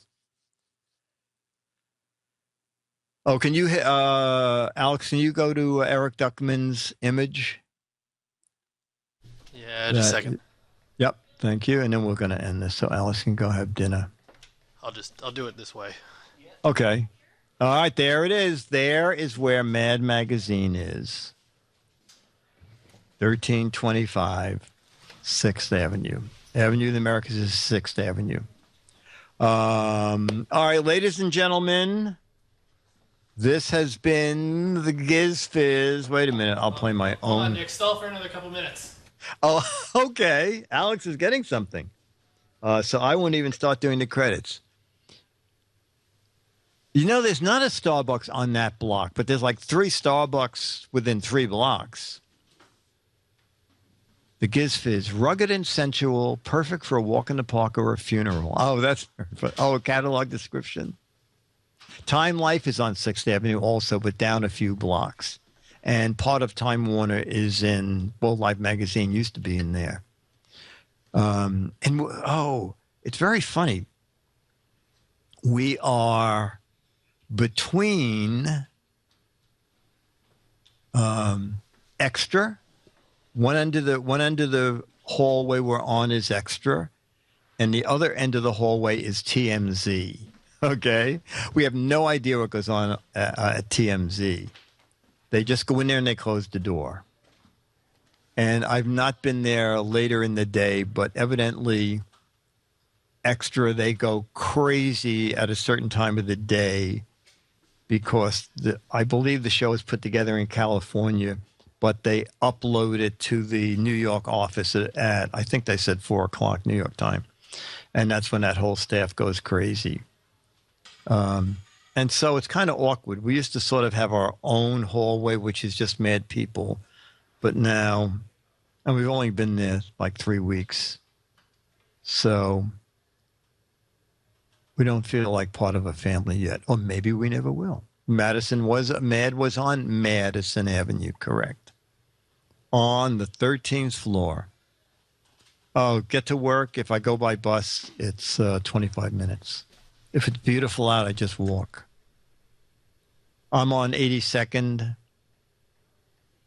Oh, can you, Alex, can you go to Eric Duckman's image? Yeah, just a second. Yep, thank you. And then we're going to end this so Alice can go have dinner. I'll do it this way. Okay. All right, there it is. There is where Mad Magazine is. 1325 6th Avenue. Avenue of the Americas is 6th Avenue. All right, ladies and gentlemen, this has been the Giz Fiz. Wait a minute, I'll play my own. Hold on, Nick, stall for another couple minutes. Oh, okay. Alex is getting something. So I won't even start doing the credits. There's not a Starbucks on that block, but there's like 3 Starbucks within 3 blocks. The Giz Fiz, rugged and sensual, perfect for a walk in the park or a funeral. Oh, a catalog description. Time Life is on 6th Avenue also, but down a few blocks. And part of Time Warner is in, Life Magazine used to be in there. It's very funny. We are between Extra. One end of the hallway we're on is Extra, and the other end of the hallway is TMZ. Okay, we have no idea what goes on at TMZ. They just go in there and they close the door. And I've not been there later in the day, but evidently Extra, they go crazy at a certain time of the day because I believe the show is put together in California, but they upload it to the New York office at I think they said 4 o'clock New York time. And that's when that whole staff goes crazy. And so it's kind of awkward. We used to sort of have our own hallway, which is just mad people. But now, and we've only been there like 3 weeks. So we don't feel like part of a family yet. Or maybe we never will. Mad was on Madison Avenue, correct. On the 13th floor. Oh, get to work. If I go by bus, it's 25 minutes. If it's beautiful out, I just walk. I'm on 82nd, a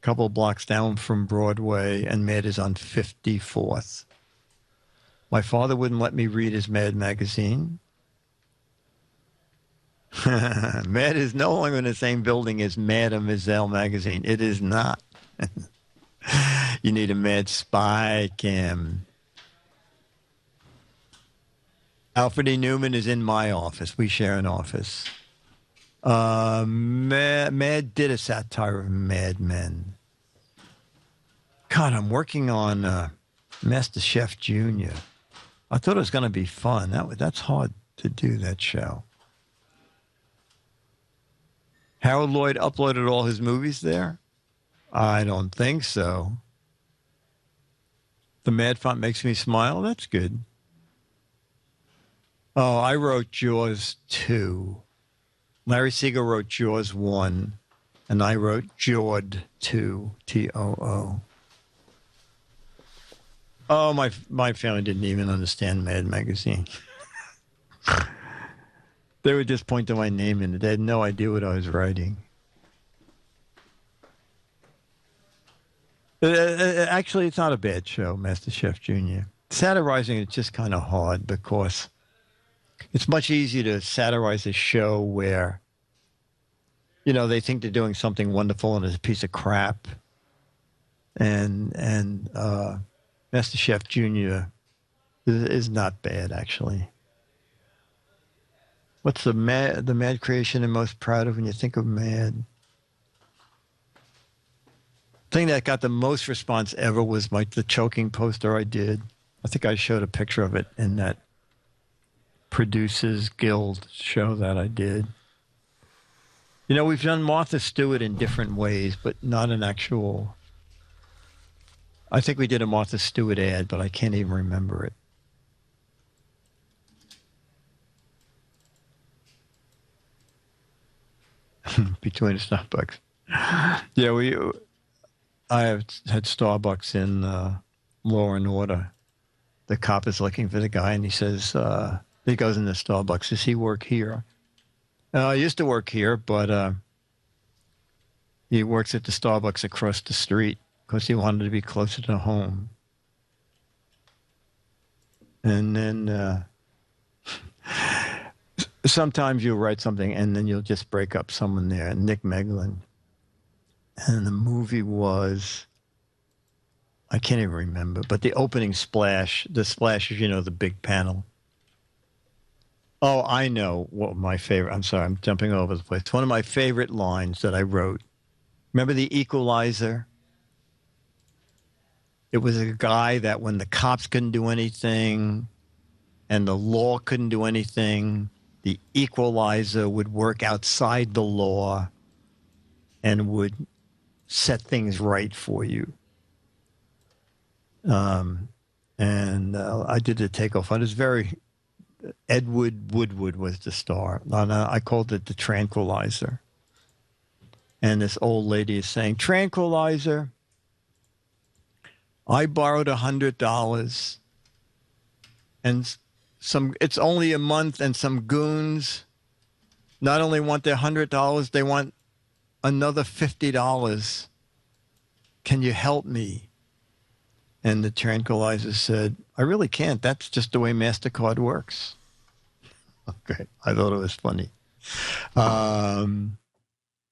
couple of blocks down from Broadway, and Mad is on 54th. My father wouldn't let me read his Mad magazine. Mad is no longer in the same building as Mademoiselle magazine. It is not. You need a Mad spy cam. Alfred E. Newman is in my office. We share an office. Mad did a satire of Mad Men. God, I'm working on Master Chef Junior. I thought it was going to be fun. That's hard to do, that show. Harold Lloyd uploaded all his movies there? I don't think so. The Mad Font makes me smile? That's good. Oh, I wrote Jaws 2. Larry Siegel wrote Jaws 1, and I wrote Jawed 2, T-O-O. Oh, my family didn't even understand Mad Magazine. They would just point to my name in it. They had no idea what I was writing. Actually, it's not a bad show, Master Chef Junior. Satirizing is just kind of hard because it's much easier to satirize a show where, they think they're doing something wonderful and it's a piece of crap. And Master Chef Junior is not bad, actually. What's the mad creation you're most proud of when you think of mad? Thing that got the most response ever was the choking poster I did. I think I showed a picture of it in that Producers Guild show that I did. We've done Martha Stewart in different ways, but not an actual... I think we did a Martha Stewart ad, but I can't even remember it. Between Starbucks. Yeah, I have had Starbucks in Law and Order. The cop is looking for the guy, and he says, he goes into Starbucks. Does he work here? I used to work here, but he works at the Starbucks across the street because he wanted to be closer to home. And then sometimes you'll write something and then you'll just break up someone there. Nick Meglin. And the movie was, I can't even remember, but the opening splash, the splash is, the big panel. Oh, I know what my favorite, I'm sorry, I'm jumping over the place. One of my favorite lines that I wrote. Remember The Equalizer? It was a guy that when the cops couldn't do anything and the law couldn't do anything, the equalizer would work outside the law and would set things right for you. I did the takeoff. It was very... Edward Woodward was the star. I called it the Tranquilizer. And this old lady is saying, Tranquilizer, I borrowed $100 and it's only a month and some goons not only want their $100, they want another $50. Can you help me? And the Tranquilizer said, I really can't. That's just the way MasterCard works. Okay. I thought it was funny.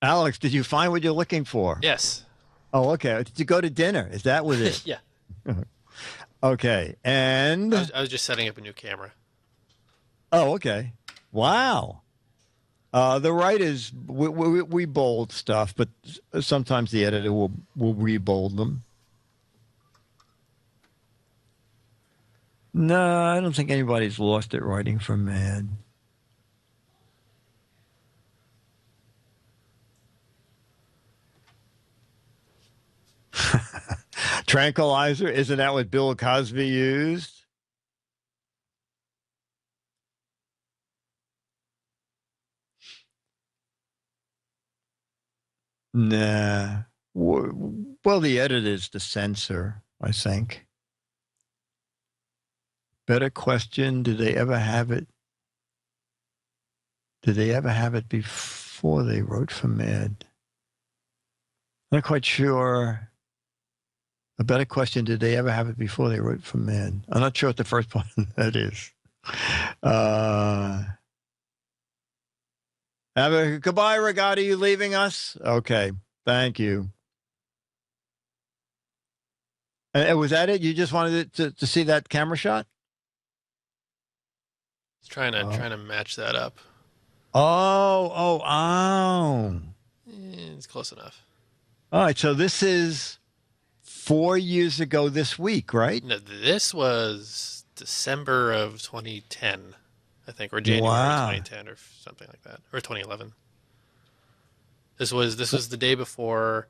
Alex, did you find what you're looking for? Yes. Oh, okay. Did you go to dinner? Is that what it is? Yeah. Okay. And I was just setting up a new camera. Oh, okay. Wow. The right is we bold stuff, but sometimes the editor will rebold them. No, I don't think anybody's lost it writing for Mad. Tranquilizer, isn't that what Bill Cosby used? Nah. Well, the editor's the censor, I think. Better question, did they ever have it? Did they ever have it before they wrote for Mad? I'm not quite sure. A better question, did they ever have it before they wrote for Mad? I'm not sure what the first part of that is. Goodbye, Regatta, you leaving us? Okay, thank you. And was that it? You just wanted to see that camera shot? It's trying to match that up. Oh. It's close enough. All right, so this is 4 years ago this week, right? No, this was December of 2010, I think, or January 2010, or something like that, or 2011. This was the day before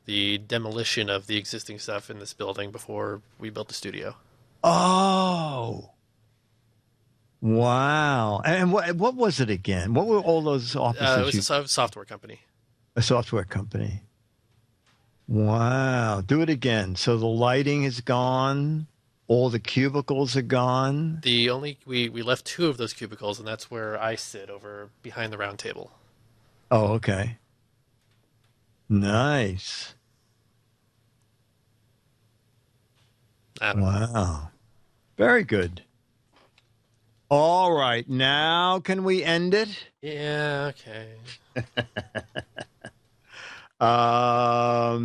the demolition of the existing stuff in this building before we built the studio. Oh. Wow. And what was it again? What were all those offices? It was a software company. A software company. Wow. Do it again. So the lighting is gone. All the cubicles are gone. We left 2 of those cubicles, and that's where I sit over behind the round table. Oh, okay. Nice. Wow. Very good. All right. Now can we end it? Yeah, okay. All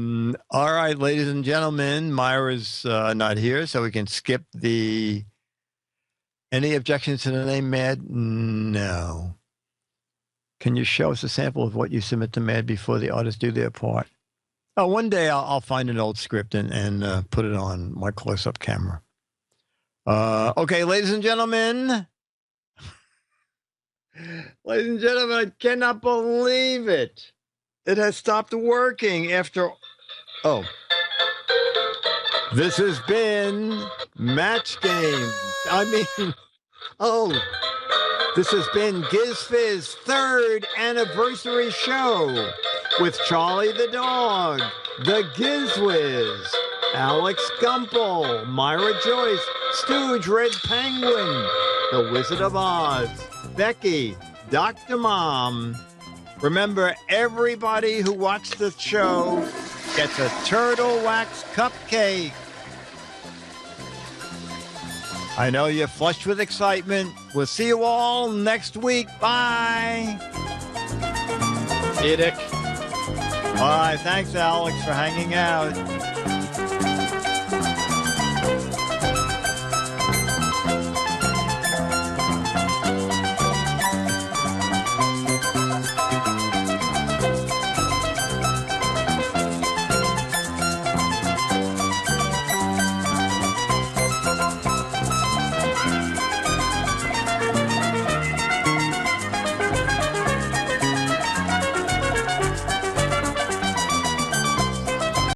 right, ladies and gentlemen, Myra's not here, so we can skip the... Any objections to the name Mad? No. Can you show us a sample of what you submit to Mad before the artists do their part? Oh, one day I'll find an old script and put it on my close-up camera. Okay, ladies and gentlemen. Ladies and gentlemen, I cannot believe it. It has stopped working after... Oh. This has been Match Game. This has been Giz Fiz 3rd anniversary show with Charlie the Dog, the Gizwiz, Alex Gumpel, Myra Joyce, Stooge Red Penguin, the Wizard of Oz, Becky, Dr. Mom. Remember, everybody who watched the show gets a turtle wax cupcake. I know you're flushed with excitement. We'll see you all next week. Bye. See you, Dick. All right. Thanks, Alex, for hanging out.